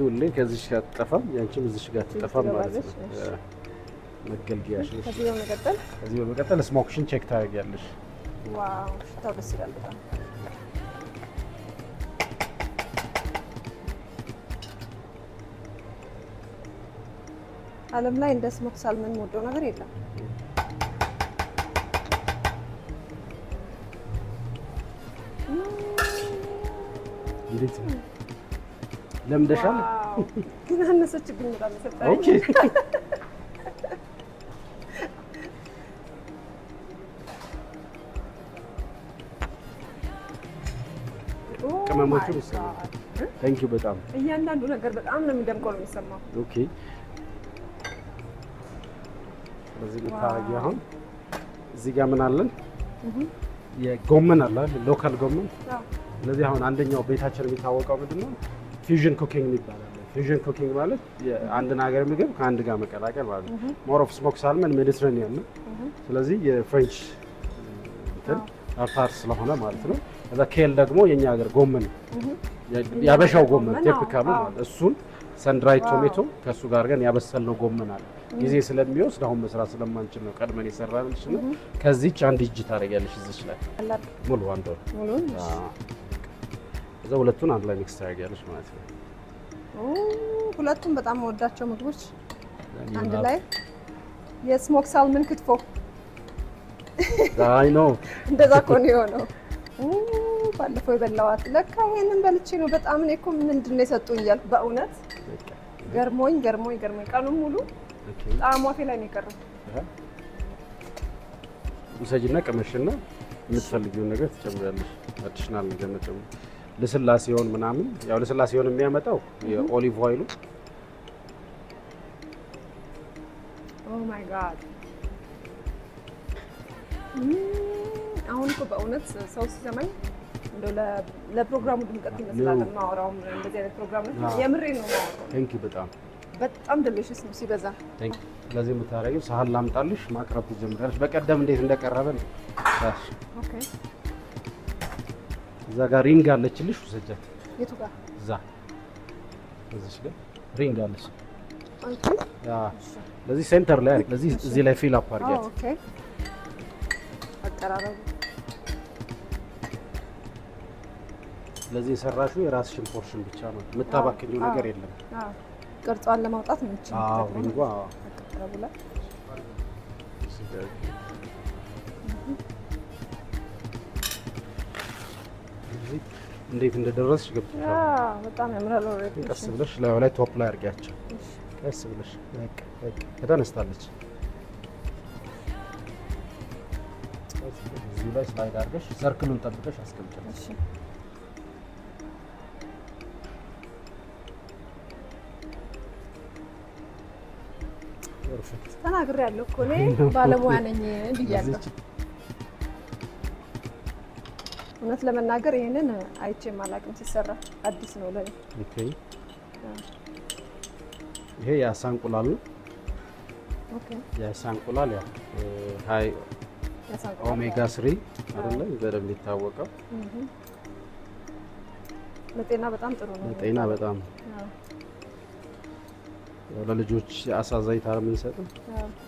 ሁሌ ከዚህ ጋር ትጠፋም፣ ያንቺም እዚህ ጋር ትጠፋም ማለት ነው። መገልገያሽ ነው። ከዚህ በመቀጠል ስሞክሽን ቼክ ታደርጊያለሽ። ዋው ሽታው ደስ ይላል በጣም። ዓለም ላይ እንደ ስሞክ ሳልመን የምወደው ነገር የለም። እንዴት ለምደሻል? ግን አነሰችብኝ በጣም ሰጣኝ። ኦኬ ቅመሞቹ ይሰማል። ታንክ ዩ በጣም እያንዳንዱ ነገር በጣም ነው የሚደምቀው ነው የሚሰማው። ኦኬ ስለዚህ ልታረጊ አሁን እዚህ ጋር ምን አለን? የጎመን አለ ሎካል ጎመን። ስለዚህ አሁን አንደኛው ቤታችን የሚታወቀው ምንድነው ፊውዥን ኩኪንግ ይባላል። ፊውዥን ኩኪንግ ማለት የአንድን ሀገር ምግብ ከአንድ ጋር መቀላቀል ማለት ነው። ሞር ኦፍ ስሞክ ሳልመን ሜዲትራኒያን ነው። ስለዚህ የፍሬንች እንትን አርታር ስለሆነ ማለት ነው። ከዛ ኬል ደግሞ የኛ ሀገር ጎመን ያበሻው ጎመን ቲፒካሉ ማለት እሱን ሰንድራይ ቶሜቶ ከሱ ጋር ግን ያበሰልነው ጎመን አለ። ጊዜ ስለሚወስድ አሁን መስራት ስለማንችል ነው ቀድመን የሰራንልሽ ነው። ከዚህች አንድ እጅ ታደርጊያለሽ እዚች ላይ ሙሉ አንድ ወር ሙሉን እዛ ሁለቱን አንድ ላይ ሚክስ ታደርጊያለሽ ማለት ነው። ሁለቱም በጣም ወዳቸው ምግቦች አንድ ላይ የስሞክ ሳልመን ክትፎ አይ ኖ እንደዛ እኮ ነው የሆነው። ባለፈው የበላዋት ለካ ይሄንን በልቼ ነው በጣም ነው እኮ ምንድን ነው የሰጡኝ እያልኩ በእውነት ገርሞኝ ቀኑን ሙሉ ጣዕሙ አፌ ላይ ነው የቀረው። ውሰጂና ቀመሽና የምትፈልጊውን ነገር ትጨምሪያለሽ። አዲሽናል ነገር መጨመር ለስላሴውን ምናምን ያው ለስላሴውን የሚያመጣው የኦሊቭ ኦይሉ። ኦ ማይ ጋድ አሁን እኮ በእውነት ሰው ሲሰማኝ እንደው ለፕሮግራሙ ድምቀት ይመስላል ማውራው እንደዚህ አይነት ፕሮግራም ነው። የምሬን ነው ማውራው። ቴንክ ዩ በጣም ዴሊሽስ ነው ሲበዛ። ቴንክ ዩ። ስለዚህ የምታረጊው ሳህን ላምጣልሽ፣ ማቅረብ ትጀምሪያለሽ። በቀደም እንዴት እንደቀረበ ነው። ኦኬ እዛ ጋር ሪንግ አለችልሽ፣ ውሰጃት። የቱ ጋር? እዛ እዚሽ ጋር ሪንግ አለች። ኦኬ ያ ለዚህ ሴንተር ላይ ለዚህ እዚህ ላይ ፊል አፕ አድርጊያት። ኦኬ አቀራረቡ ስለዚህ የሰራሽው የራስሽን ፖርሽን ብቻ ነው፣ የምታባክኚው ነገር የለም። አዎ ቅርጿን ለማውጣት ነው እንጂ አዎ ሪንጓ አቀራረቡ ላይ እንዴት እንደደረስሽ ገብቶሻል? አዎ በጣም ያምራል። ኦሬዲ ቀስ ብለሽ ላይ ቶፕ ላይ አድርጊያቸው። ቀስ ብለሽ ተነስታለች። እዚሁ ላይ ስላይድ አድርገሽ ሰርክሉን ጠብቀሽ አስቀምጫለሽ። እሺ ፐርፌክት። ተናግሬያለሁ እኮ እኔ ባለሙያ ነኝ ብያለሁ። እውነት ለመናገር ይሄንን አይቼም አላውቅም ሲሰራ፣ አዲስ ነው ለኔ። ኦኬ ይሄ የአሳ እንቁላል ነው። ኦኬ የአሳ እንቁላል ያው ሃይ ኦሜጋ 3 አይደለ በደንብ ይታወቃል። ለጤና በጣም ጥሩ ነው። ለጤና በጣም ያው ለልጆች የአሳ ዘይት አረ የምንሰጠው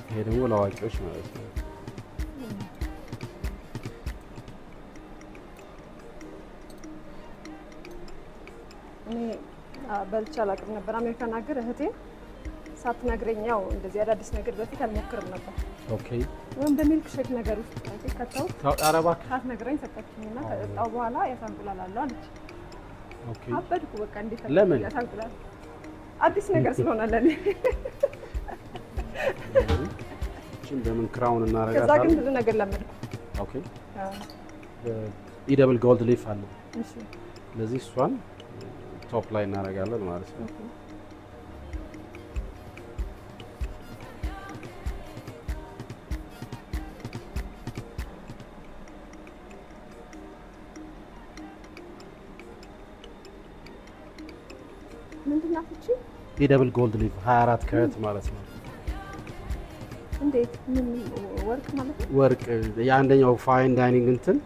ይሄ ደግሞ ለአዋቂዎች ማለት ነው። እኔ በልቼ አላውቅም ነበር። አሜሪካን ሀገር እህቴ ሳትነግረኝ ያው እንደዚህ አዳዲስ ነገር በፊት አልሞክርም ነበር። ኦኬ ወይም በሚልክ ሼክ ነገር ውስጥ ከተው አረባ ሳትነግረኝ ሰጠችኝና ከጠጣው በኋላ ያሳ እንቁላል አለው አለች። ኦኬ አበድኩ በቃ እንዴት ለምን? ያሳ እንቁላል አዲስ ነገር ስለሆነ ለኔ እቺን በምን ክራውን እናረጋታለን። ከዛ ግን ብዙ ነገር ለመድኩ። ኦኬ ኢደብል ጎልድ ሊፍ አለ። እሺ ለዚህ እሷን ቶፕ ላይ እናረጋለን ማለት ነው። ምንድን ናት እቺ? ኢደብል ጎልድ ሊፍ 24 ካራት ማለት ነው። እንዴት? ምን ወርቅ ማለት ነው? ወርቅ የአንደኛው ፋይን ዳይኒንግ እንትን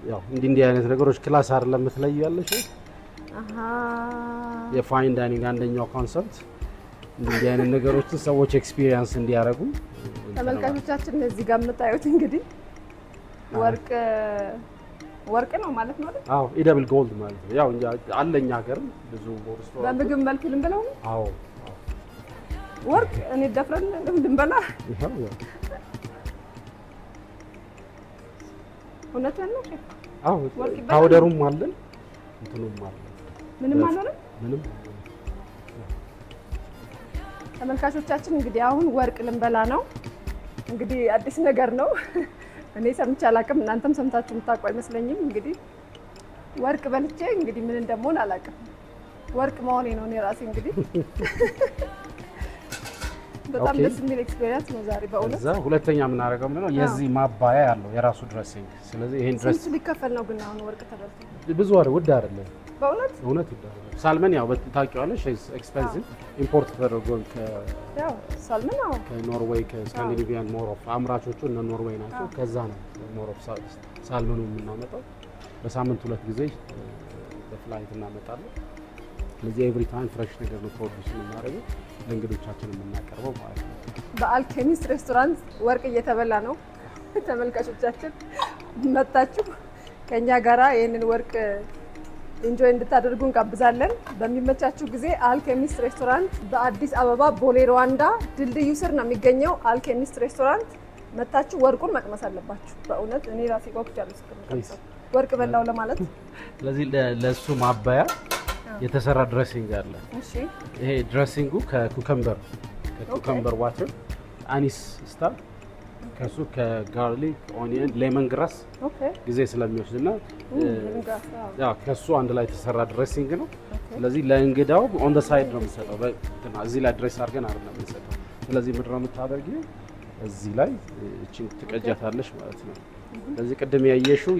ያው እንዲህ አይነት ነገሮች ክላስ አይደለም የምትለዩ ያለሽ። አሃ የፋይን ዳይኒንግ አንደኛው ኮንሰፕት እንዲህ አይነት ነገሮችን ሰዎች ኤክስፒሪየንስ እንዲያደርጉ ተመልካቾቻችን እዚህ ጋር የምታዩት እንግዲህ ወርቅ ነው ማለት ነው አይደል? አዎ ኢደብል ጎልድ ማለት ነው። ያው አለኛ ሀገር ብዙ ሬስቶራንት በምግብ መልክ ልንበላው ነው። አዎ ወርቅ እኔ ደፍረን ልንበላ እውነት ነው። አዎ ፓውደሩም አለን እንትኑም አለን። ምንም አልሆነም። ምንም ተመልካቾቻችን እንግዲህ አሁን ወርቅ ልንበላ ነው። እንግዲህ አዲስ ነገር ነው። እኔ ሰምቼ አላውቅም። እናንተም ሰምታችሁ የምታውቁ አይመስለኝም። እንግዲህ ወርቅ በልቼ እንግዲህ ምን እንደምሆን አላውቅም። ወርቅ መሆኔ ነው እኔ ራሴ እንግዲህ በጣም ደስ የሚል ኤክስፒሪየንስ ነው ዛሬ በእውነት። እዛ ሁለተኛ የምናደርገው ምንድነው የዚህ ማባያ ያለው የራሱ ድሬሲንግ። ስለዚህ ይሄን ድሬስ ስንት ሊከፈል ነው ግን አሁን ወርቅ ተበልቶ? ብዙ ውድ አይደለም በእውነት ውድ አይደለም። ሳልመን ያው ታውቂዋለሽ ኤክስፔንሲቭ ኢምፖርት ተደርጎ ያው ሳልመን አዎ ከኖርዌይ ከስካንዲኔቪያን ሞር ኦፍ አምራቾቹ እነ ኖርዌይ ናቸው። ከዛ ነው ሞር ኦፍ ሳልመኑ የምናመጣው። በሳምንት 2 ጊዜ በፍላይት እናመጣለን። ስለዚህ ኤቭሪ ታይም ፍሬሽ ነገር ነው ፕሮዲዩስ የምናደርገው ለእንግዶቻችን የምናቀርበው ማለት ነው። በአልኬሚስት ሬስቶራንት ወርቅ እየተበላ ነው። ተመልካቾቻችን መጣችሁ ከኛ ጋራ ይሄንን ወርቅ ኢንጆይ እንድታደርጉ እንጋብዛለን። በሚመቻችሁ ጊዜ አልኬሚስት ሬስቶራንት በአዲስ አበባ ቦሌ ሩዋንዳ ድልድዩ ስር ነው የሚገኘው። አልኬሚስት ሬስቶራንት መታችሁ ወርቁን መቅመስ አለባችሁ። በእውነት እኔ ራሴ ጓጉቻለሁ እስከምቀምሰው ወርቅ በላው ለማለት። ስለዚህ ለሱ ማባያ የተሰራ ድሬሲንግ አለ። እሺ ይሄ ድሬሲንጉ ከኩከምበር ዋተር አኒስ ስታር ከሱ ከጋርሊክ ኦኒየን ሌመን ግራስ ጊዜ ስለሚወስድና ያው ከሱ አንድ ላይ የተሰራ ድሬሲንግ ነው። ስለዚህ ለእንግዳው ኦን ዘ ሳይድ ነው የምንሰጠው። እዚህ ላይ ድሬስ አድርገን አይደለም የምንሰጠው። ስለዚህ ምንድን ነው የምታደርጊው እዚህ ላይ እቺን ትቀጃታለሽ ማለት ነው። ስለዚህ ቅድም ያየሽው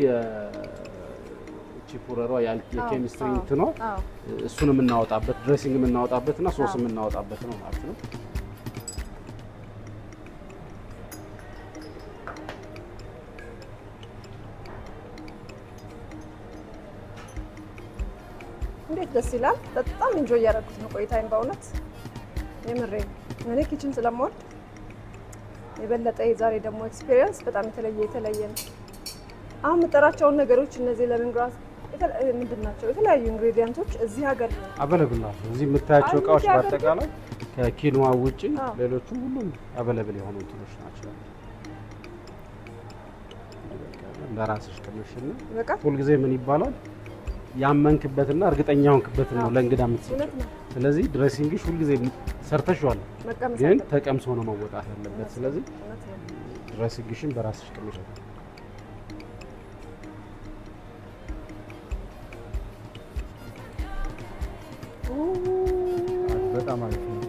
ቺፑረሯ የኬሚስትሪ እንትኗ እሱን የምናወጣበት ድሬሲንግ የምናወጣበትና ሶስ የምናወጣበት ነው ማለት ነው። እንዴት ደስ ይላል። በጣም ኢንጆይ እያደረኩት ነው ቆይታዬን በእውነት የምሬ። እኔ ኪችን ስለምወድ የበለጠ የዛሬ ደግሞ ኤክስፒሪየንስ በጣም የተለየ ነው። አሁን የምጠራቸውን ነገሮች እነዚህ ሌመን ግራስ ምንድን ናቸው? የተለያዩ ኢንግሪዲየንቶች እዚህ ሀገር አቬለብል ናቸው። እዚህ የምታያቸው እቃዎች በአጠቃላይ ከኪኖዋ ውጪ ሌሎቹ ሁሉም አቬለብል የሆኑ እንትኖች ናቸው። ለራስሽ ቅምሽና ሁልጊዜ ምን ይባላል ያመንክበትና እርግጠኛ ሆንክበትን ነው ለእንግዳ የምትሰጪው። ስለዚህ ድሬሲንግሽ ሁልጊዜ ሰርተሽዋል፣ ግን ተቀምሶ ነው መወጣት ያለበት። ስለዚህ ድሬሲንግሽን በራስሽ ቅምሽ። በጣም አሪፍ ነው።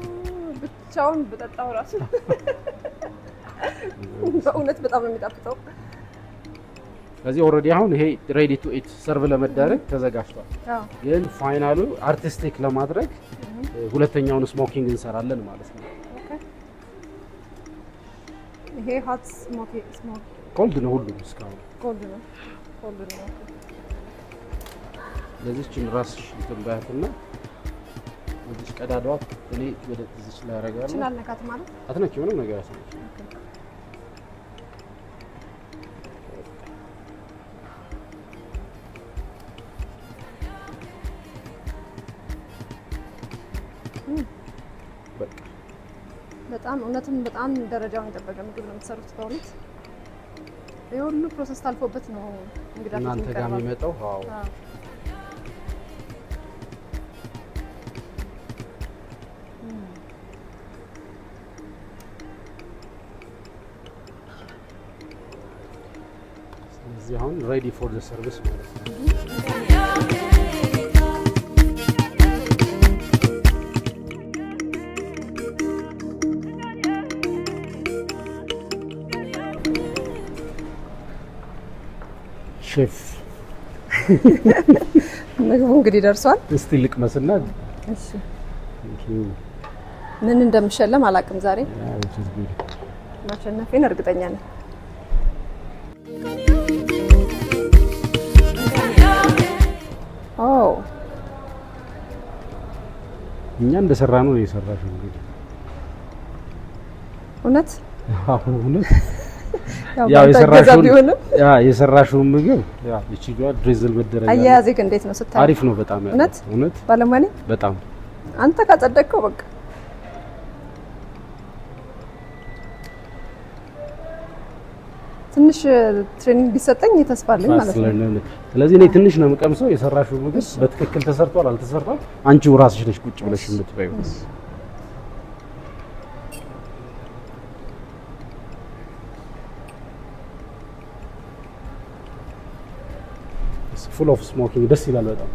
ብቻውን በጠጣው ራሱ በእውነት በጣም ነው የሚጣፍጠው። ስለዚህ ኦልሬዲ አሁን ይሄ ሬዲ ቱ ኢት ሰርቭ ለመዳረግ ተዘጋጅቷል። ግን ፋይናሉ አርቲስቲክ ለማድረግ ሁለተኛውን ስሞኪንግ እንሰራለን ማለት ነው። ይሄ ሆት ስሞክ ኮልድ ነው ሁሉም እስካሁን ኮልድ ነው። ለዚህ ችን ራስሽ እንትን ባያትና ወዲህ ቀዳዳዋ እኔ ወደ እዚህ ላይ ያረጋለሁ። ችን አልነካት ማለት አትነኪ ምንም ነገር አትነኪ። በጣም እውነትም በጣም ደረጃውን የጠበቀ ምግብ ነው የምትሰሩት በእውነት። ይሄ ሁሉ ፕሮሰስ ታልፎበት ነው እንግዲህ እናንተ ጋር የሚመጣው። አዎ ስለዚህ አሁን ሬዲ ፎር ዘ ሰርቪስ ማለት ነው። ሼፍ ምግቡ እንግዲህ ደርሷል። እስቲ ልቅመስና እሺ ምን እንደምሸለም አላውቅም። ዛሬ ማሸነፌን እርግጠኛ ነኝ። እኛ እንደሰራ ነው የሰራሽው እንግዲህ እውነት እውነት ያው የሰራሽው ምግብ ያው እቺጋ ድሪዝል መደረግ አያያዝክ እንዴት ነው ስታይ? አሪፍ ነው በጣም እውነት ባለማኔ በጣም አንተ ካጸደቅከው በቃ ትንሽ ትሬኒንግ ቢሰጠኝ ተስፋለኝ ማለት ነው። ስለዚህ እኔ ትንሽ ነው የምቀምሰው። የሰራሽው ምግብ በትክክል ተሰርቷል አልተሰርቷል አንቺው ራስሽ ነሽ ቁጭ ብለሽ የምትበይው። full of smoking ደስ ይላል በጣም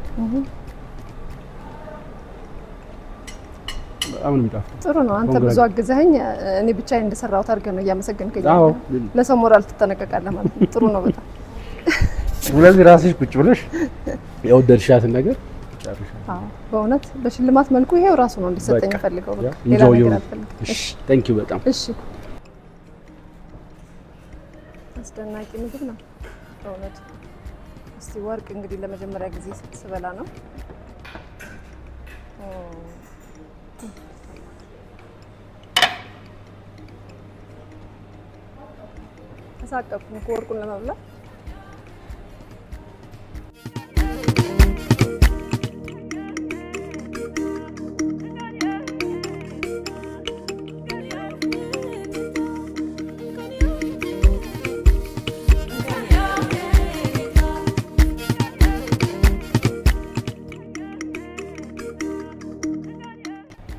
በጣም ነው የሚጣፍጥ። ጥሩ ነው። አንተ ብዙ አግዘኸኝ እኔ ብቻዬን እንደሰራሁት አድርገህ ነው እያመሰገንከኝ ያለው። ለሰው ሞራል ትጠነቀቃለህ ማለት ነው። ጥሩ ነው በጣም። ስለዚህ ራስሽ ቁጭ ብለሽ የወደድሻትን ነገር ጨርሻለሁ። አዎ በእውነት በሽልማት መልኩ ይሄው ራሱ ነው እንዲሰጠኝ ፈልገው በቃ ሌላ ነገር አልፈልግም። እሺ ቴንክ ዩ በጣም እሺ። አስደናቂ ምግብ ነው በእውነት። እስቲ ወርቅ እንግዲህ ለመጀመሪያ ጊዜ ስበላ ነው። ተሳቀቅኩ ወርቁን ለመብላት።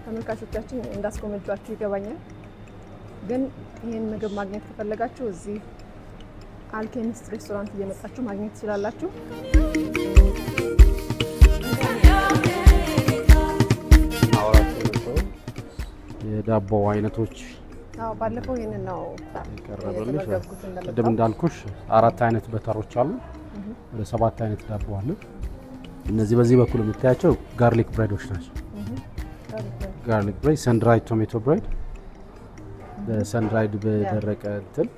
ተመልካቾቻችን እንዳስጎመጇችሁ ይገባኛል። ግን ይሄን ምግብ ማግኘት ከፈለጋችሁ እዚህ አልኬሚስት ሬስቶራንት እየመጣችሁ ማግኘት ትችላላችሁ። የዳቦ አይነቶች ባለፈው ይሄንን ነው የቀረበልሽ። ቅድም እንዳልኩሽ 4 አይነት በተሮች አሉ። ወደ 7 አይነት ዳቦ አለ። እነዚህ በዚህ በኩል የምታያቸው ጋርሊክ ብሬዶች ናቸው። ጋርሊክ ብሬድ፣ ሰንድራይድ ቶሜቶ ብሬድ፣ ሰንድራይድ በደረቀ እንትን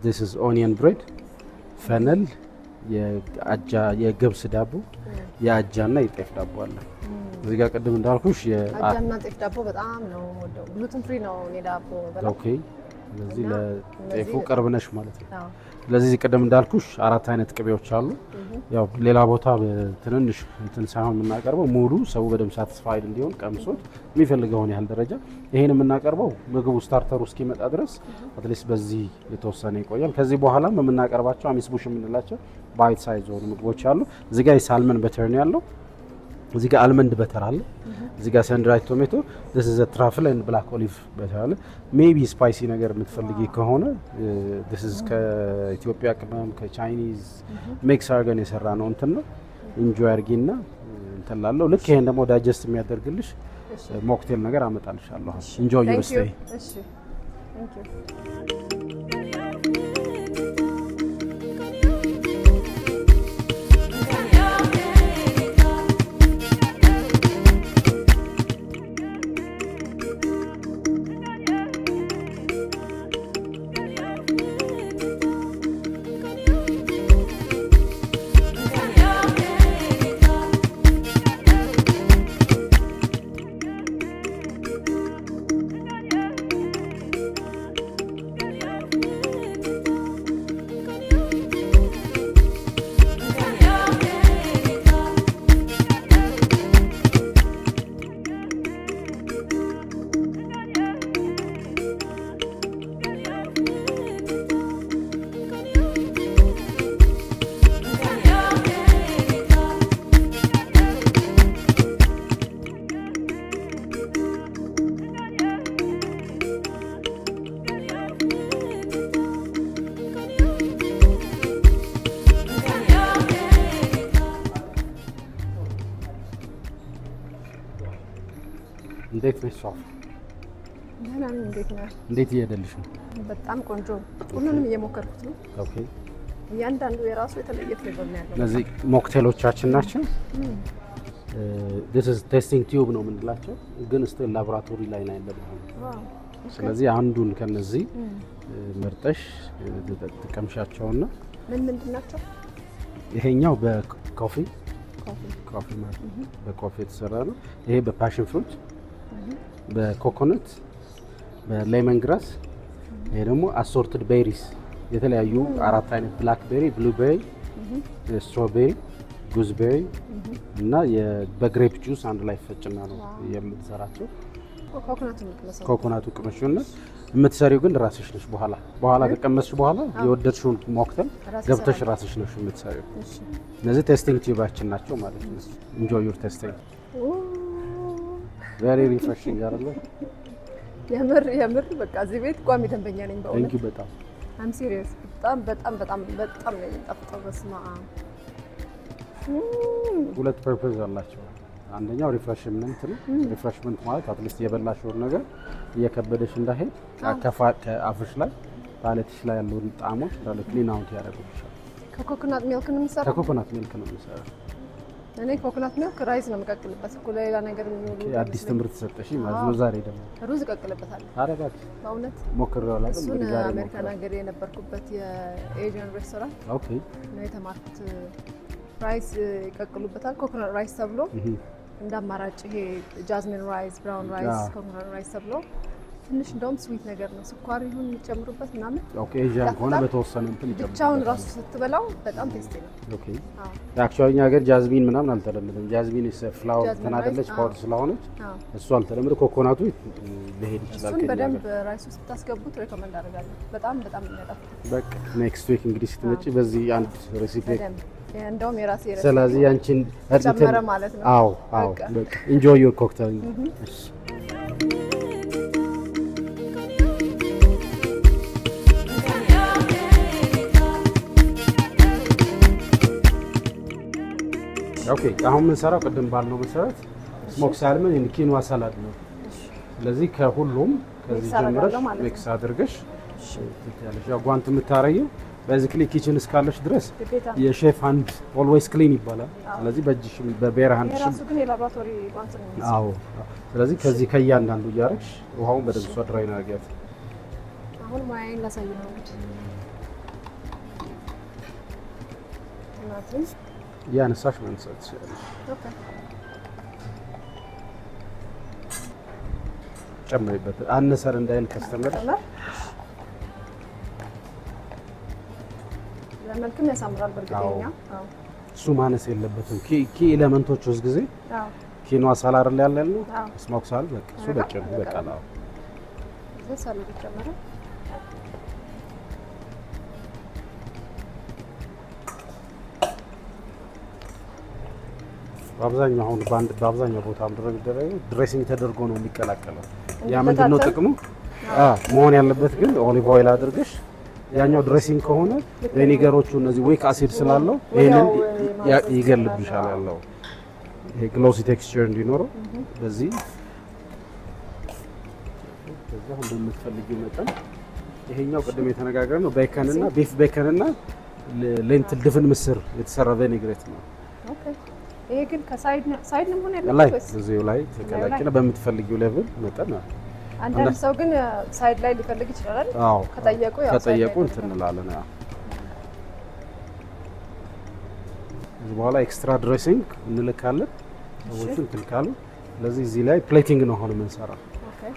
this is onion bread፣ ፈነል፣ የገብስ ዳቦ፣ የአጃና የጤፍ ዳቦ አለ። እዚህ ጋር ቅድም እንዳልኩሽ የአጃና ጤፍ ዳቦ በጣም ነው ወደው ግሉተን ፍሪ ነው እኔ ዳቦ በጣም ኦኬ። ስለዚህ ለጤፉ ቅርብ ነሽ ማለት ነው። ስለዚህ ቅድም እንዳልኩሽ 4 አይነት ቅቤዎች አሉ። ያው ሌላ ቦታ በትንንሽ እንትን ሳይሆን የምናቀርበው ሙሉ ሰው በደም ሳቲስፋይድ እንዲሆን ቀምሶት የሚፈልገውን ያህል ደረጃ ይሄን የምናቀርበው ምግቡ ስታርተሩ እስኪመጣ ድረስ አትሊስት በዚህ የተወሰነ ይቆያል። ከዚህ በኋላም የምናቀርባቸው አሚስ ቡሽ የምንላቸው ባይት ሳይዝ ሆኑ ምግቦች አሉ። እዚህ ጋር የሳልመን በተር ነው ያለው። እዚህ ጋር አልመንድ በተር አለ። እዚህ ጋር ሰንድራይድ ቶሜቶ this is a truffle and black olive በተር አለ። ሜቢ ስፓይሲ ነገር የምትፈልጊ ከሆነ this is ከኢትዮጵያ ቅመም ከቻይኒዝ ሚክስ አድርገን የሰራ ነው እንትን ነው። ኢንጆይ አድርጊና እንትን ላለው ልክ ይሄን ደግሞ ዳይጀስት የሚያደርግልሽ ሞክቴል ነገር አመጣልሻለሁ። ኢንጆይ ዩር ስቴይ። እሺ ቴንክ ዩ። እንዴት ነሽ? ደህና ነኝ። እንዴት ነህ? እንዴት እየሄደልሽ ነው? በጣም ቆንጆ። ሁሉንም እየሞከርኩት ነው። ኦኬ። እያንዳንዱ የራሱ የተለየ ፍሌቨር ነው ያለው። እነዚህ ሞክቴሎቻችን ናቸው። this is testing tube ነው የምንላቸው፣ ግን ስቲል ላቦራቶሪ ላይ ነው ያለው። ስለዚህ አንዱን ከነዚህ መርጠሽ ተቀምሻቸውና ምን ምንድን ናቸው? ይሄኛው በኮፊ ማለት በኮፊ የተሰራ ነው። ይሄ በፓሽን ፍሩት፣ በኮኮነት፣ በሌመን ግራስ፣ ይሄ ደግሞ አሶርትድ ቤሪስ የተለያዩ 4 አይነት ብላክቤሪ፣ ብሉቤሪ፣ ስትሮቤሪ፣ ጉዝቤሪ እና በግሬፕ ጁስ አንድ ላይ ፈጭና ነው የምትሰራቸው። ኮኮናቱ ቅመሽና የምትሰሪው ግን ራስሽ ነሽ። በኋላ ከቀመስሽ በኋላ የወደድሽውን ሞክተል ገብተሽ ራስሽ ነሽ የምትሰሪው። እነዚህ ቴስቲንግ ቲዩባችን ናቸው ማለት ነው። ኢንጆይ ዩር ቴስቲንግ። ቬሪ ሪፍሬሽንግ አይደለ? የምር በቃ እዚህ ቤት ቋሚ ደንበኛ ነኝ በእውነት። ቴንክ ዩ በጣም አም ሲሪየስ። በጣም ነው የሚጣፍጠው። በስመ አብ። ሁለት ፐርፐዝ አላቸው። አንደኛው ሪፍሬሽመንት ነው። ሪፍሬሽመንት ማለት አትሊስት የበላሽውን ነገር እየከበደሽ እንዳይሄድ ከአፍሽ ላይ ፓሌትሽ ላይ ያለውን ጣዕሞች እንዳለ ክሊን አውት ያደርጉልሻል። ከኮኮናት ሚልክ ነው የሚሰራው? ከኮኮናት ሚልክ ነው የሚሰራው። እኔ ኮኮናት ሚልክ ራይስ ነው የምቀቅልበት እኮ ሌላ ነገር የሚውሉ አዲስ ትምህርት ሰጠሽ ማለት ነው። ዛሬ ደግሞ ሩዝ እቀቅልበታለሁ። አረጋት በእውነት ሞክሬው አላውቅም። እሱን አሜሪካን ሀገር የነበርኩበት የኤዥያን ሬስቶራንት ኦኬ ነው የተማርኩት። ራይስ ይቀቅሉበታል፣ ኮኮናት ራይስ ተብሎ እንደ አማራጭ። ይሄ ጃዝሚን ራይስ፣ ብራውን ራይስ፣ ኮኮናት ራይስ ተብሎ ትንሽ እንደውም ስዊት ነገር ነው፣ ስኳር ይሁን የሚጨምሩበት ምናምን። ኦኬ ኤዥያን ከሆነ በተወሰነ እንትን ይጨምራል። ብቻውን ራሱ ስትበላው በጣም ቴስቲ ነው። ኦኬ አክቹዋሊ እኛ ሀገር ጃዝሚን ምናምን አልተለመደም። ጃዝሚን ፍላወር ተናደለች ፓውደር ስለሆነች እሱ አልተለመደ። ኮኮናቱ ሊሄድ ይችላል። እሱን በደንብ ራይስ ውስጥ ታስገቡት ሬኮመንድ አደርጋለሁ። በጣም የሚያጣፍጥ። በቃ ኔክስት ዊክ እንግዲህ ስትመጪ በዚህ አንድ ሬሲፒ እንደውም የራሴ ሬሲፒ ስለዚህ ያንቺን ጨመረ ማለት ነው። አዎ በቃ ኢንጆይ ዩር ኮክቴል። ኦኬ አሁን የምንሰራው ቅድም ባልነው መሰረት ስሞክ ሳልመን ኢን ኪንዋ ሰላድ ነው። ስለዚህ ከሁሉም ከዚህ ጀምረሽ ሚክስ አድርገሽ ትያለሽ። ያው ጓንት የምታረየው ቤዚክሊ ኪችን እስካለሽ ድረስ የሼፍ ሃንድ ኦልዌይስ ክሊን ይባላል። ስለዚህ በእጅሽ በቤር ሃንድ ራሱ ግን የላቦራቶሪ ጓንት ነው። አዎ ስለዚህ ከዚህ ከእያንዳንዱ እያደረግሽ ውሃውን በደንብ ሶድራይ ነው ያርጋት። አሁን ማያይን ላሳይ ነው እንግዲህ እናትን ያነሳሽ ማንሳት ትችላለሽ። ኦኬ ጨምሪበት አነሰር እንዳይል ከስተመር ለመልክም ያሳምራል። በእርግጠኛ እሱ ማነስ የለበትም። ኪ ኤሌመንቶች ውስጥ ጊዜ ኪኖዋ ሳላር ላይ ያለው ስሞክ ሳል በቃ እሱ በቂ ነው። በቃ ነው ዘሳሉ ጨምራ በአብዛኛው አሁን በአብዛኛው ቦታ ድሬሲንግ ተደርጎ ነው የሚቀላቀለው። ያ ምንድነው ጥቅሙ? መሆን ያለበት ግን ኦሊቭ ኦይል አድርገሽ ያኛው ድሬሲንግ ከሆነ ቬኒገሮቹ እነዚህ ዊክ አሲድ ስላለው ይሄንን ይገልብሻል። ያለው ይሄ ግሎሲ ቴክስቸር እንዲኖረው በዚህ ከዛ ሁሉ የምትፈልጊው መጠን ይሄኛው ቅድም የተነጋገርነው ቤከንና ቢፍ ቤከንና ሌንትል ድፍን ምስር የተሰራ ቬኒግሬት ነው። ኦኬ ይሄ ግን ከሳይድ ነው ሆነ ላይ እዚሁ ላይ ተቀላቅለ በምትፈልጊው ሌቭል መጠን ነው። አንዳንድ ሰው ግን ሳይድ ላይ ሊፈልግ ይችላል። አዎ ከጠየቁ እንትን እንላለን። ያው እዚህ በኋላ ኤክስትራ ድሬሲንግ እንልካለን ሰዎቹ እንትን ካሉ። ስለዚህ እዚህ ላይ ፕሌቲንግ ነው አሁን የምንሰራው።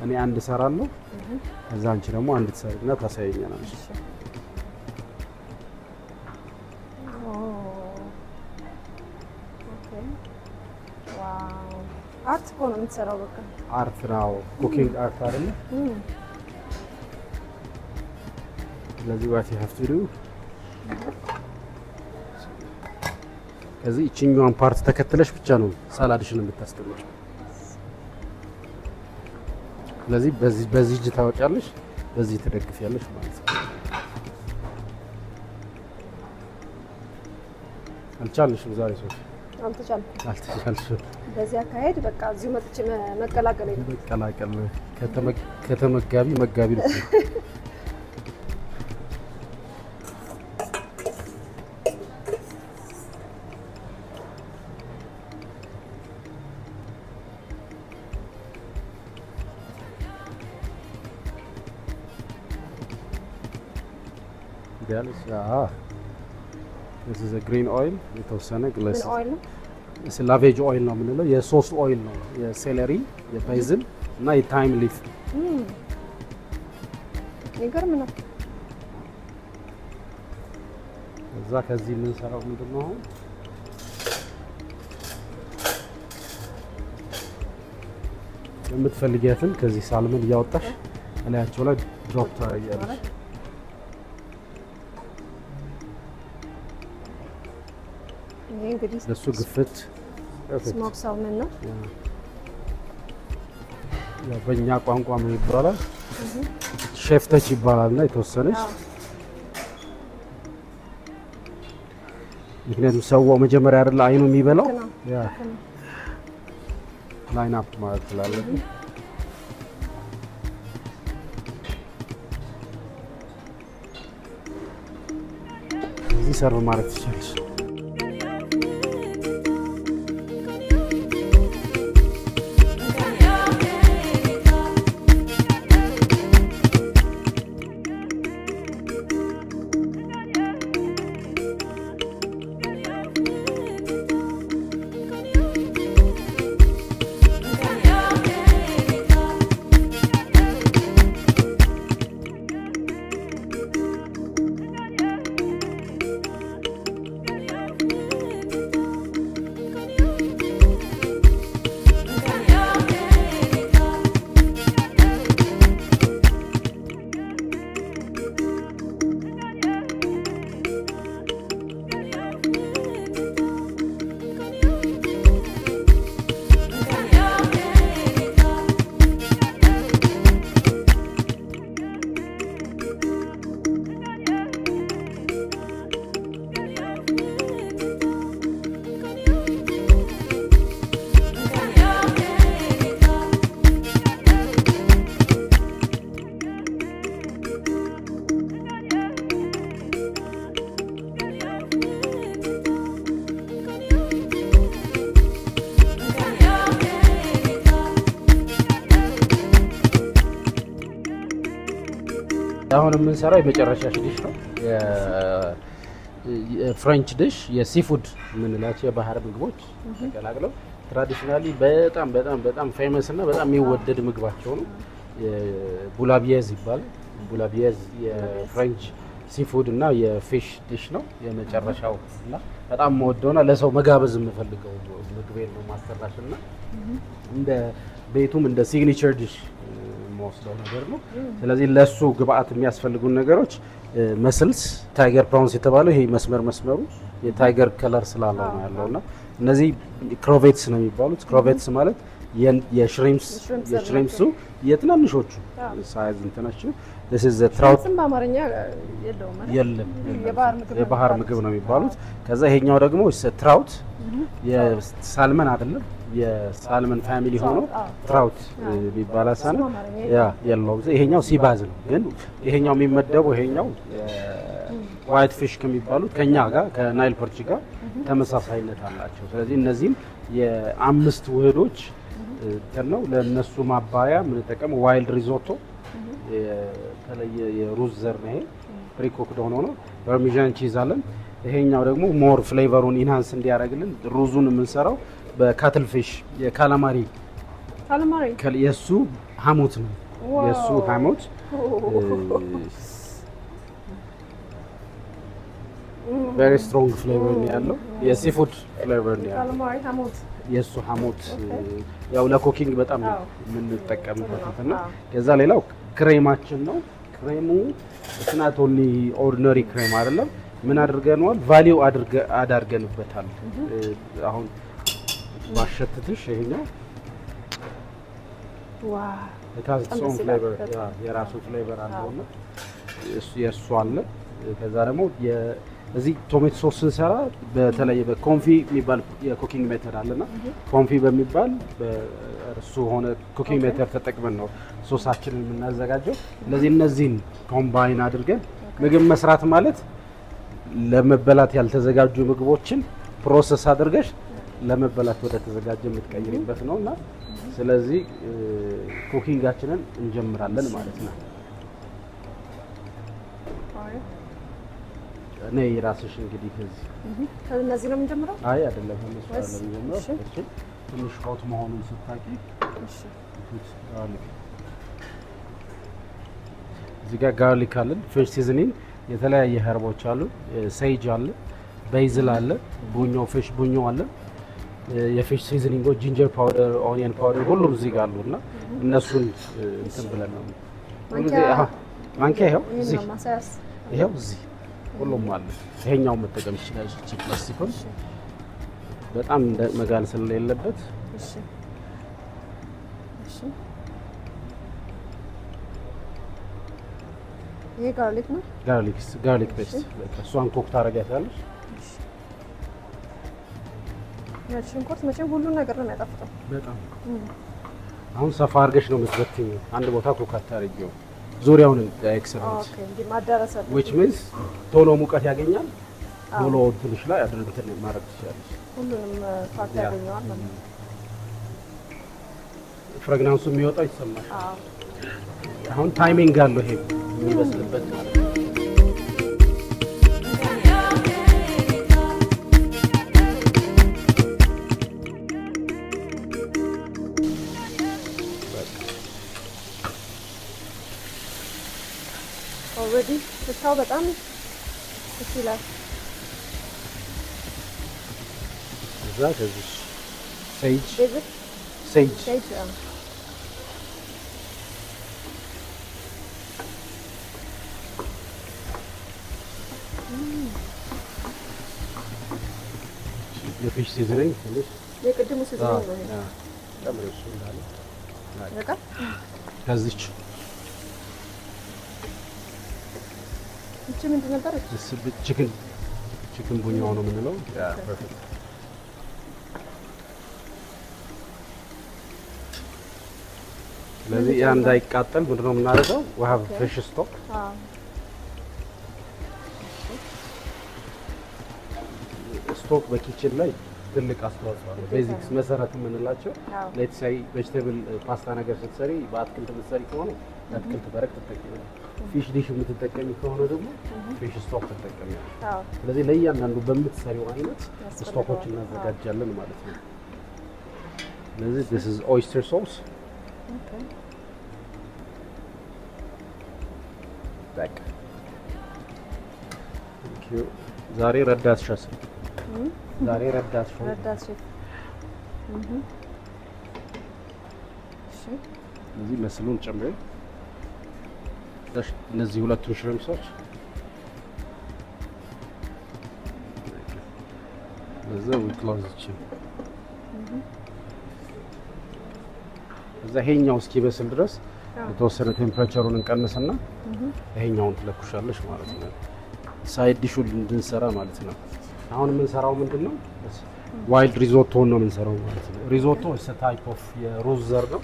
እኔ አንድ እሰራለሁ፣ ከዛ አንቺ ደግሞ አንድ ትሰሪና ታሳየኛለሽ። አርት እኮ ነው የምትሰራው። በቃ አርት ነው፣ ኩኪንግ አርት አይደል? ስለዚህ what you have to do ከዚህ እቺኛዋን ፓርት ተከትለሽ ብቻ ነው ሳላድሽን የምታስቀምጪው። ስለዚህ በዚህ እጅ ታወጫለሽ፣ በዚህ ትደግፊያለሽ ማለት ነው። አልቻልሽም ዛሬ ሶፊ? አልተቻልሽም። በዚህ አካሄድ በቃ እዚሁ መጥቼ መቀላቀል ከተመጋቢ መጋቢ ነው። This is a green oil የተወሰነ ግለስ ላቬጅ ኦይል ነው የምንለው። የሶስት ኦይል ነው፣ የሴለሪ፣ የባዝል እና የታይም ሊፍ። ይገርም ነው። እዛ ከዚህ የምንሰራው ምንድነው አሁን የምትፈልጊያትን ከዚህ ሳልመን እያወጣሽ እላያቸው ላይ ድሮፕ ታደርጊያለሽ። ይሄ እንግዲህ ለሱ ግፍት ስሞክ ሳልመን ነው። ያው በእኛ ቋንቋ ምን ይባላል? ሼፍ ተች ይባላልና የተወሰነች ምክንያቱም ሰው መጀመሪያ አይደለ አይኑ የሚበላው ያ ላይን አፕ ማለት ስላለብን እዚህ ሰርቭ ማለት ትችላለሽ። አሁን የምንሰራው የመጨረሻ ዲሽ ነው። የፍሬንች ዲሽ የሲፉድ የምንላቸው የባህር ምግቦች ተቀላቅለው ትራዲሽናሊ በጣም በጣም በጣም ፌመስ እና በጣም የሚወደድ ምግባቸው ነው። ቡላቢየዝ ይባላል። ቡላቢየዝ የፍሬንች ሲፉድ እና የፊሽ ዲሽ ነው የመጨረሻው እና በጣም የምወደውና ለሰው መጋበዝ የምፈልገው ምግቤን ነው ማስተራሽ እና እንደ ቤቱም እንደ ሲግኒቸር ዲሽ ወስደው ነገር ነው። ስለዚህ ለሱ ግብአት የሚያስፈልጉን ነገሮች መስልስ ታይገር ፕራውንስ የተባለው ይሄ መስመሩ የታይገር ከለር ስላለው ነው ያለውና እነዚህ ክሮቬትስ ነው የሚባሉት። ክሮቬትስ ማለት የሽሪምፕሱ የትናንሾቹ ሳይዝ እንትናቸው this is the trout በአማርኛ የለውም የለም የባህር ምግብ ነው የሚባሉት። ከዛ ይሄኛው ደግሞ ትራውት የሳልመን አይደለም የሳልመን ፋሚሊ ሆኖ ትራውት ቢባል አሳነ ያ የለው። ይሄኛው ሲባዝ ነው ግን ይሄኛው የሚመደበው ይሄኛው ዋይት ፊሽ ከሚባሉት ከኛ ጋር ከናይል ፐርች ጋር ተመሳሳይነት አላቸው። ስለዚህ እነዚህም የአምስት ውህዶች ነው ለነሱ ማባያ ምን ተጠቀም ዋይልድ ሪዞቶ የተለየ የሩዝ ዘር ነው። ይሄ ፕሪኮክድ ሆኖ ነው ፓርሜዛን ቺዝ አለን። ይሄኛው ደግሞ ሞር ፍሌቨሩን ኢንሃንስ እንዲያደርግልን ሩዙን የምንሰራው በካትል ፊሽ የካላማሪ የሱ ሐሞት ነው። የሱ ሐሞት very strong flavor ነው ያለው። የሲፉድ ፍሌቨር ነው ያለው ካላማሪ ሐሞት የሱ ሐሞት ያው ለኮኪንግ በጣም የምንጠቀምበት እና ከዛ ሌላው ክሬማችን ነው። ክሬሙ ስናት ኦንሊ ኦርዲነሪ ክሬም አይደለም። ምን አድርገናል? ቫልዩ አድርገንበታል። አሁን ባሸትትሽ ይሄኛው ዋው የታዝ ሶን ፍሌቨር የራሱ ፍሌቨር አለውና የሱ አለ። ከዛ ደግሞ እዚህ ቶሜቶ ሶስ ስንሰራ በተለይ በኮንፊ የሚባል የኩኪንግ ሜተድ አለና ኮንፊ በሚባል በእርሱ ሆነ ኩኪንግ ሜተድ ተጠቅመን ነው ሶሳችንን የምናዘጋጀው። ስለዚህ እነዚህን ኮምባይን አድርገን ምግብ መስራት ማለት ለመበላት ያልተዘጋጁ ምግቦችን ፕሮሰስ አድርገሽ ለመበላት ወደ ተዘጋጀ የምትቀይሪበት ነውና ስለዚህ ኩኪንጋችንን እንጀምራለን ማለት ነው። ነይ ራስሽ እንግዲህ ከነዚህ ነው የምንጀምረው? አይ አይደለም ከነሱ ነው የምንጀምረው። እሺ ትንሽ ሆት መሆኑን ስታቂ እሺ እዚህ ጋር ጋርሊክ አለ፣ ፊሽ ሲዝኒንግ የተለያየ ኸርቦች አሉ፣ ሴጅ አለ፣ ቤዝል አለ፣ ቡኞ ፊሽ ቡኞ አለ፣ የፊሽ ሲዝኒንጎች ጂንጀር ፓውደር፣ ኦኒየን ፓውደር ሁሉም እዚህ ጋር አሉና እነሱን እንትን ብለን ነው ማንኪያ ይኸው እዚህ ሁሉም አለ። ይሄኛው መጠቀም ይችላል። እቺ ፕላስቲኩን በጣም መጋል ስለሌለበት እሺ እሺ። ይሄ ጋርሊክ ነው። ጋርሊክ ፔስት እሷን ኮክ ታደርጊያታለሽ። እሺ ሽንኩርት መቼም ሁሉን ነገር ነው የሚያጣፍጠው በጣም። አሁን ሰፋ አድርገሽ ነው የምትበትኚው፣ አንድ ቦታ ኮክ አታርጊው። ዙሪያውን ኤክሰለንት እንዴ ማዳረስ አለ which means ቶሎ ሙቀት ያገኛል። ቶሎ ትንሽ ላይ አድርገን ማድረግ ትችላለሽ። ሁሉንም ፋክት ያገኛል ማለት ነው። ፍራግራንሱ የሚወጣው ይሰማል። አሁን ታይሚንግ አለው ይሄ የሚበስልበት ማለት ነው። ኦልሬዲ ስታው በጣም ይችላል። እዛ ከዚህ ሴጅ የፊሽ ሲዝኒንግ ትንሽ የቅድሙ ሲዝኒንግ ነው ጨምረሽ እንዳለ በቃ ከዚች እቺ ምንድን ነበር? ቺክን ቡኛው ነው የምንለው። ያ ፐርፌክት። ስለዚህ ያ እንዳይቃጠል ምንድን ነው የምናደርገው? ውሃ ፍሬሽ ስቶክ ስቶክ በኪችን ላይ ትልቅ አስተዋጽኦ አለው። ቤዚክስ መሰረት የምንላቸው ሌትስ ሴይ ቬጅቴብል ፓስታ ነገር ስትሰሪ በአትክልት የምትሰሪ ከሆነ የአትክልት ደረቅ ትጠቀሚያለሽ። ፊሽ ዲሽ የምትጠቀሚ ከሆነ ደግሞ ፊሽ ስቶክ ትጠቀሚያለሽ። ስለዚህ ለእያንዳንዱ በምትሰሪው አይነት ስቶኮች እናዘጋጃለን ማለት ነው። ስለዚህ this is oyster sauce በቃ ዛሬ ረዳት ሸፍ እዚህ መስሉን ጨምረን እነዚህ ሁለቱን ሽሪምፕሶች እዛው ክሎዝች እዛ ይሄኛው እስኪበስል ድረስ የተወሰነ ቴምፕሬቸሩን እንቀንስና ይሄኛውን ትለኩሻለሽ ማለት ነው። ሳይድ ዲሹን እንድንሰራ ማለት ነው። አሁን የምንሰራው ምንድነው? ዋይልድ ሪዞቶ ነው የምንሰራው ማለት ነው። ሪዞቶ is a type of የሩዝ ዘር ነው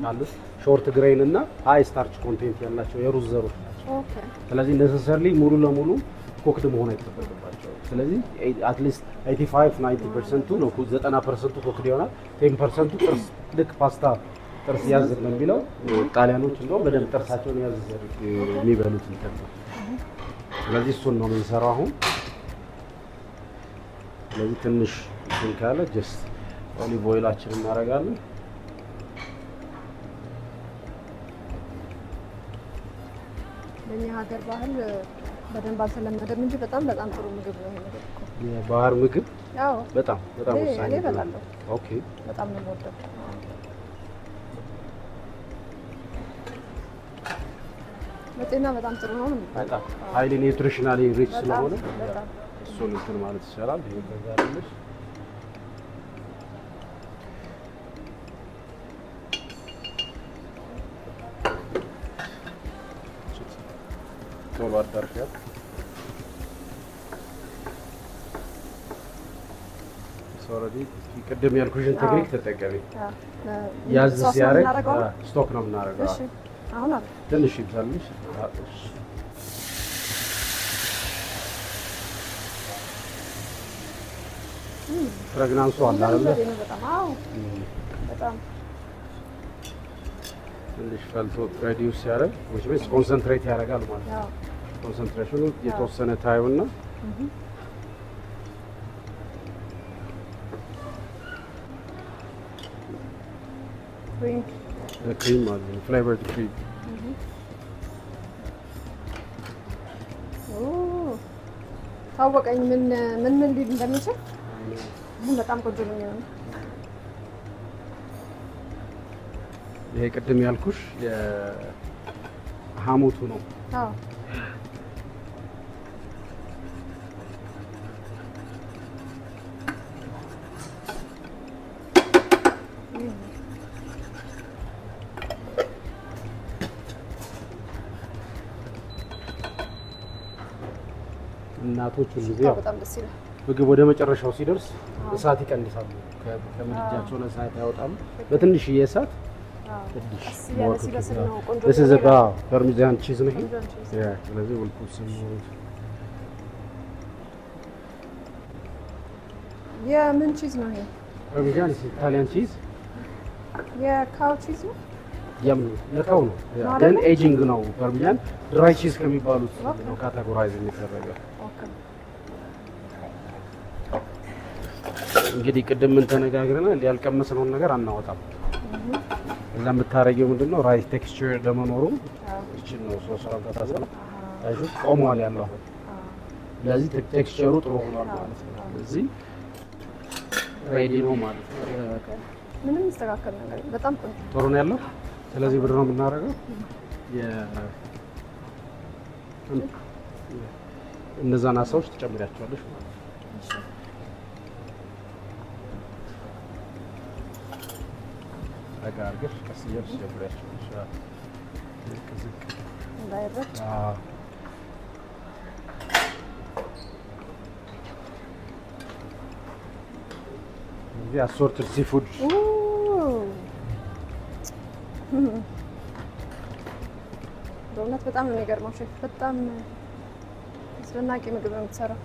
ማለት ሾርት ግሬን እና ሃይ ስታርች ኮንቴንት ያላቸው የሩዝ ዘሮች ናቸው። ኦኬ። ስለዚህ necessarily ሙሉ ለሙሉ ኮክድ መሆን አይጠበቅባቸውም። ስለዚህ at least 85-90% ነው 90% ኮክድ ይሆናል። 10% ጥርስ ልክ ፓስታ ጥርስ ያዝ ነው የሚለው ጣሊያኖች እንደውም በደንብ ጥርሳቸውን ያዝ የሚበሉት እንትን ነው። ስለዚህ እሱን ነው የምንሰራው አሁን። ስለዚህ ትንሽ እንትን ካለ ጀስት ኦሊቭ ኦይላችንን እናደርጋለን። በእኛ ሀገር ባህል በደንብ አልተለመደም እንጂ በጣም ጥሩ ምግብ ነው ይሄ ነገር እኮ። የባህር ምግብ ያው በጣም ወሳኝ ነው። ኦኬ በጣም ነው የምወደው። ለጤና በጣም ጥሩ ነው። በጣም ሃይሊ ኒውትሪሽናሊ ሪች ስለሆነ እሱን እንትን ማለት ይቻላል። ይሄ ከዛልሽ ቶሎ አዳርሻት ሶረዲ ቅድም ያልኩሽን ቴክኒክ ተጠቀሚ። ያዝ ሲያደርግ ስቶክ ነው የምናደርገው። እሺ አሁን ትንሽ ይብዛልሽ። ፍራግራንሱ አለ አይደል? በጣም ትንሽ ፈልቶ ሬዲዩስ ሲያደርግ ወይስ ኮንሰንትሬት ያደርጋል ማለት ነው። ኮንሰንትሬሽኑ የተወሰነ ታዩና ክሪም ማለት ነው። ፍሌቨርድ ክሪም ታወቀኝ ምን ሊል እንደሚችል በጣም ቆንጆ ነው የሚሆነው። ይሄ ቅድም ያልኩሽ የሐሞቱ ነው። አዎ እናቶች ሁሉ ጊዜ በጣም ደስ ይላል። ምግብ ወደ መጨረሻው ሲደርስ እሳት ይቀንሳሉ። ከምድጃቸው ላይ እሳት ያወጣሉ በትንሽዬ እሳት። This is about Parmesan cheese ነው። Yeah, ስለዚህ we'll put some more. ምን ቺዝ ነው ይሄ? Parmesan is Italian cheese. የካው ቺዝ ነው። ለካው ነው። ግን ኤጂንግ ነው። ፓርሜዛን ድራይ ቺዝ ከሚባሉት ነው ካቴጎራይዝ የሚደረገው። እንግዲህ ቅድም ምን ተነጋግረናል? ያልቀመስነውን ነገር አናወጣም። እዛ የምታረጊው ምንድነው? ራይስ ቴክስቸር ለመኖሩ እቺን ነው ሶስራን ተታሰለ አይሹ ቆሟል ያለው። ስለዚህ ቴክስቸሩ ጥሩ ሆኗል ማለት ነው። ስለዚህ ሬዲ ነው ማለት ነው። ምንም ይስተካከል ነገር በጣም ቆንጆ ጥሩ ነው ያለው። ስለዚህ ብር ነው የምናደርገው። እነዛን አሳዎች ትጨምሪያቸዋለሽ ማለት ነው። አጋርገሽ ቀስ እያልሽ ትጨምሪያቸዋለሽ። ዝቅ እንዳይረጭ። እዚህ አሶርትድ ሲፉድ በእውነት በጣም ነው የሚገርመው ሼፍ። በጣም አስደናቂ ምግብ ነው የምትሰራው።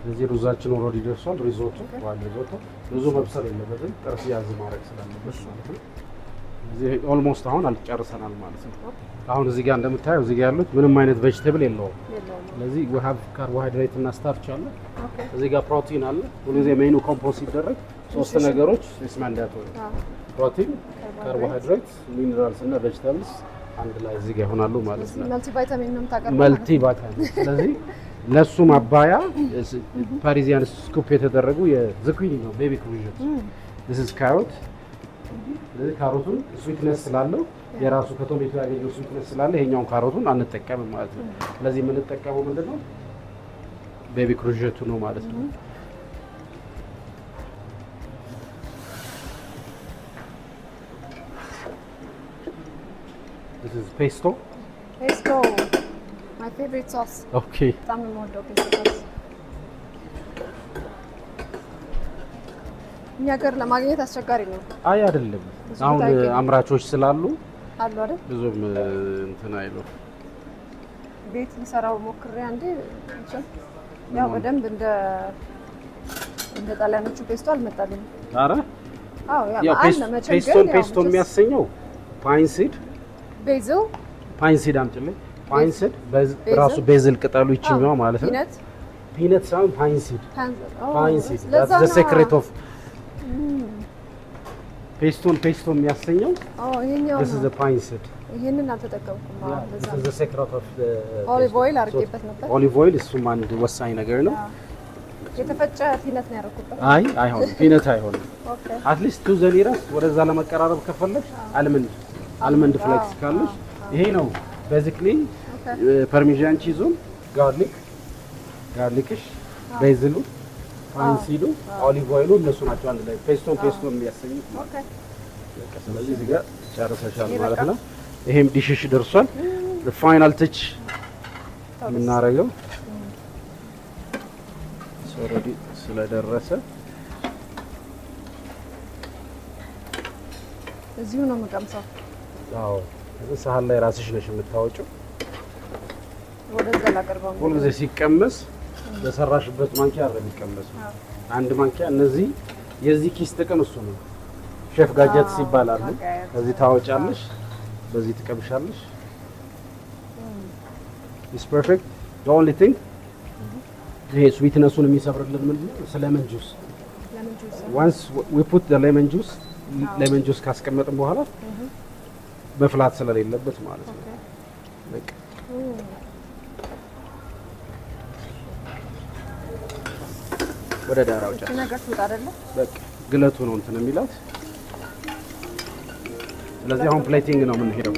እዚህ ሩዛችን ኦልሬዲ ደርሷል። ሪዞቶ ብዙ መብሰል የለበትም። ጥርስ ያዝ ማድረግ ስላለበት ማለት ነው። እዚህ ኦልሞስት አሁን አልጨርሰናል ማለት ነው። አሁን እዚህ ጋር እንደምታየው እዚህ ጋር ያሉት ምንም አይነት ቬጅቴብል የለውም። ስለዚህ we have ካርቦሃይድሬት እና ስታርች አለ። እዚህ ጋር ፕሮቲን አለ። ሁልጊዜ ሜኑ ኮምፖዝ ሲደረግ ሶስት ነገሮች ማንዳቶሪ ፕሮቲን፣ ካርቦሃይድሬት፣ ሚነራልስ እና ቬጅቴብልስ አንድ ላይ እዚህ ጋር ይሆናሉ ማለት ነው። መልቲ ቫይታሚን ነው የምታቀርበው። መልቲ ቫይታሚን። ስለዚህ ለሱ ማባያ ፓሪዚያን ስኩፕ የተደረጉ የዝኩኒ ነው ቤቢ ኩሪጀት። this is carrot። ስለዚህ ካሮቱን ስዊትነስ ስላለው የራሱ ከቶሜቶ ያገኘው ስዊትነስ ስላለ ይሄኛውን ካሮቱን አንጠቀምም ማለት ነው። ስለዚህ የምንጠቀመው ምንድነው? ቤቢ ኩሪጀቱ ነው ማለት ነው። this is pesto. My favorite sauce. Okay. በጣም ነው የምወደው pesto sauce። እኛ ሀገር ለማግኘት አስቸጋሪ ነው። አይ አይደለም። አሁን አምራቾች ስላሉ አሉ አይደል? ብዙም እንትን አይለው። ቤት ልሰራው ሞክሬ አንዴ ያው በደንብ እንደ ጣሊያኖቹ ፔስቶ አልመጣልኝም። ኧረ አዎ ያው ፔስቶ የሚያሰኘው ፓይንሲድ አምጪልኝ። ፓይንሲድ በራሱ ቤዝል ቅጠሉ ይችኛው ማለት ነው። ፒነት ሳይሆን ፓይንሲድ that's the secret of ፔስቶ የሚያሰኘው ይሄኛው this is the pineseed። ይሄንን አልተጠቀምኩም። this is the secret of the ኦሊቭ ኦይል አድርጌበት ነበር። ኦሊቭ ኦይል እሱም አንድ ወሳኝ ነገር ነው። የተፈጨ ፒነት ነው ያደረኩበት። አይሆንም፣ ፒነት አይሆንም። አትሊስት ቱ ዘኒራስ ወደዛ ለመቀራረብ ከፈለግሽ አልመንድ ፍሌክስ ካለሽ ይሄ ነው ቤዚክሊ ፓርሜዛን ቺዙን ጋርሊክሽ ቤዝሉ ፓይንሲዱ ኦሊቭ ኦይሉ እነሱ ናቸው አንድ ላይ ፔስቶን የሚያሰኙት። ስለዚህ እዚህ ጋር ጨርሰሻል ማለት ነው። ይሄም ዲሽሽ ደርሷል። ፋይናል ተች የምናደርገው ኦልሬዲ ስለደረሰ እዚሁ ነው የምቀምሰው። አዎ እዚህ ሳህን ላይ ራስሽ ነሽ የምታወጪው። ወደዛ ላቀርበው ነው። ሁልጊዜ ሲቀመስ በሰራሽበት ማንኪያ አይደለም የሚቀመሰው። አንድ ማንኪያ እነዚህ የዚህ ኪስ ጥቅም እሱ ነው። ሼፍ ጋጀትስ ይባላሉ። ከዚህ ታወጫለሽ፣ በዚህ ትቀምሻለሽ። ኢትስ ፐርፌክት። the only thing ይሄ ስዊትነሱን የሚሰብርልን ምንድነው? ሌመን ጁስ once we put the lemon juice ሌመን ጁስ ካስቀመጥን በኋላ መፍላት ስለሌለበት ማለት ነው። በቃ ወደ ዳር አውጫ ነገር ትውጣ አይደለ? በቃ ግለቱ ነው እንትን የሚላት። ስለዚህ አሁን ፕሌቲንግ ነው የምንሄደው።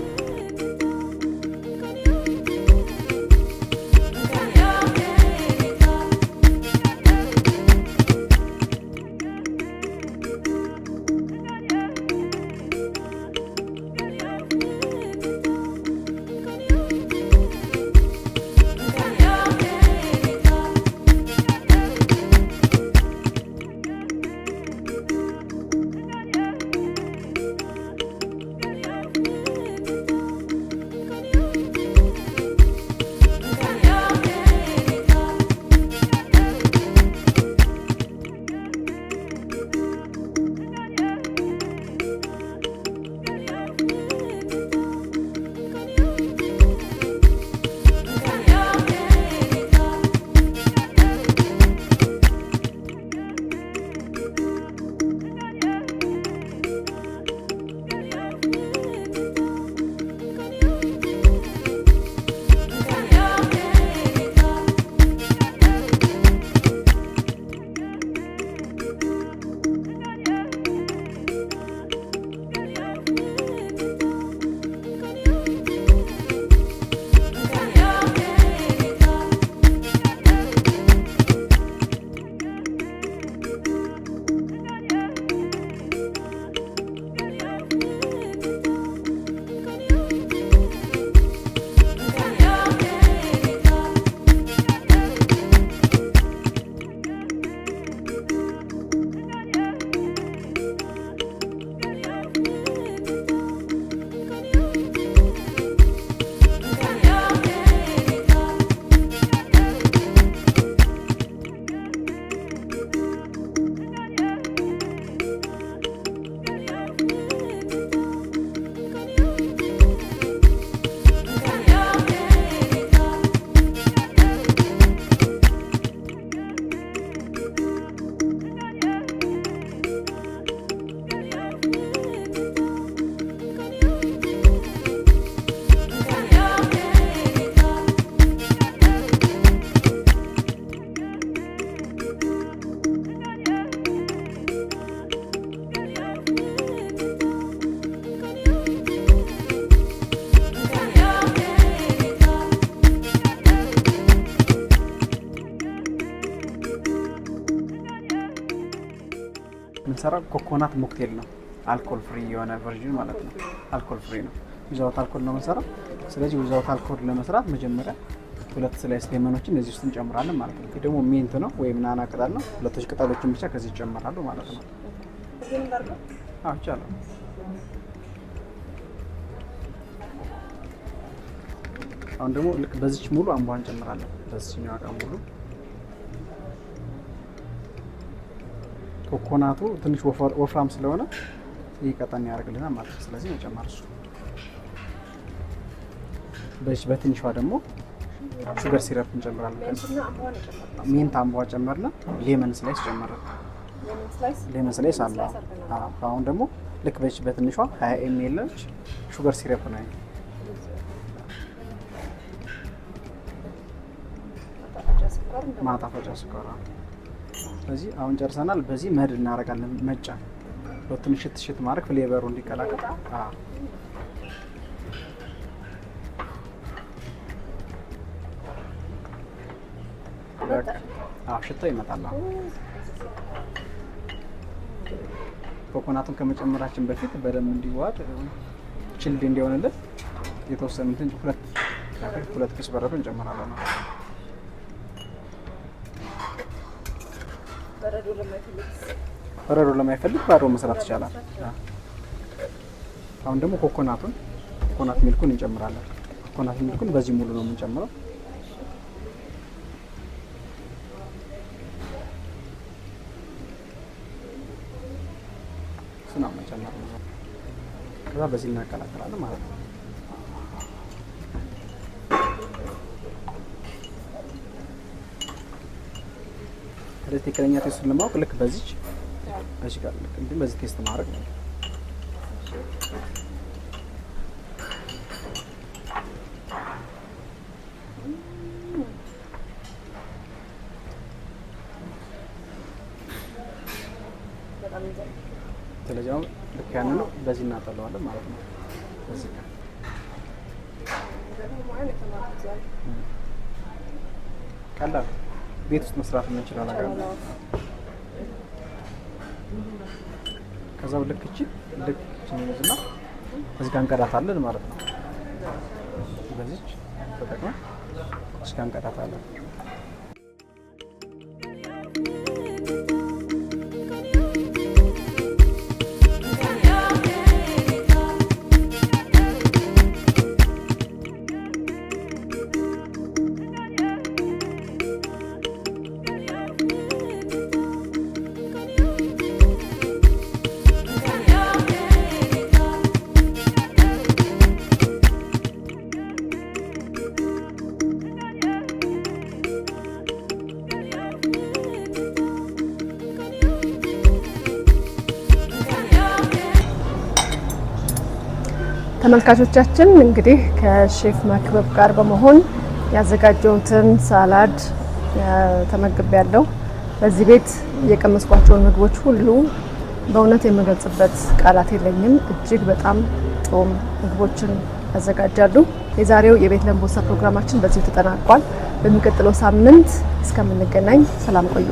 የምንሰራው ኮኮናት ሞክቴል ነው። አልኮል ፍሪ የሆነ ቨርዥን ማለት ነው። አልኮል ፍሪ ነው። ዊዛውት አልኮል ነው የምንሰራው። ስለዚህ ዊዛውት አልኮል ለመስራት መጀመሪያ 2 ስላይስ ሌመኖችን እዚህ ውስጥ እንጨምራለን ማለት ነው። ይሄ ደግሞ ሚንት ነው ወይም ናና ቅጠል ነው። 2 ቅጠሎችን ብቻ ከዚህ ይጨመራሉ ማለት ነው። አዎ ይቻላል። አሁን ደግሞ ልክ በዚች ሙሉ አምቧ እንጨምራለን። በዚህኛው አቃ ሙሉ ኮኮናቱ ትንሽ ወፍራም ስለሆነ ይቀጠን ያደርግልናል ማለት ነው። ስለዚህ መጨመር እሱ በትንሿ ደግሞ ሹገር ሲረፕ እንጨምራለን። ሚንት አምቧ ጨመርና ሌመን ስላይስ ጨመርን። ሌመን ስላይስ አለ። አሁን ደግሞ ልክ በትንሿ 20 ml ሹገር ሲረፕ ነው። ማጣፈጫ ስኳር። ስለዚህ አሁን ጨርሰናል። በዚህ መድ እናደርጋለን። መጫ በትንሽ ሽት ማድረግ ፍሌቨሩ እንዲቀላቀል። ሽታው ይመጣል። ኮኮናቱን ከመጨመራችን በፊት በደንብ እንዲዋሃድ ችልድ እንዲሆንልን የተወሰነ እንትን ሁለት ክስ በረዶ እንጨምራለን። በረዶ ለማይፈልግ ባዶ መስራት ይቻላል። አሁን ደግሞ ኮኮናት ሚልኩን እንጨምራለን። ኮኮናት ሚልኩን በዚህ ሙሉ ነው የምንጨምረው። ስና መጨመር ነው። ከዛ በዚህ እናቀላቅላለን ማለት ነው። ስለዚህ ትክክለኛ ቴስቱን ለማወቅ ልክ በዚህ ጋር ልክ እንዲህ በዚህ ቴስት ማድረግ ነው። ስለዚህ አሁን ልክ ያንን ነው በዚህ እናጠለዋለን ማለት ነው። በዚህ ቀላል ቤት ውስጥ መስራት የምንችለው ነገር ነው። ከዛው ልክ እንይዝና እዚህ ጋር እንቀዳታለን ማለት ነው። በዚች ተጠቅመን እዚህ ጋር እንቀዳታለን። ተመልካቾቻችን እንግዲህ ከሼፍ መክብብ ጋር በመሆን ያዘጋጀሁትን ሳላድ ተመግቤያለሁ። በዚህ ቤት የቀመስኳቸውን ምግቦች ሁሉ በእውነት የምገልጽበት ቃላት የለኝም። እጅግ በጣም ጣፋጭ ምግቦችን ያዘጋጃሉ። የዛሬው የቤት ለምቦሳ ፕሮግራማችን በዚህ ተጠናቋል። በሚቀጥለው ሳምንት እስከምንገናኝ ሰላም ቆዩ።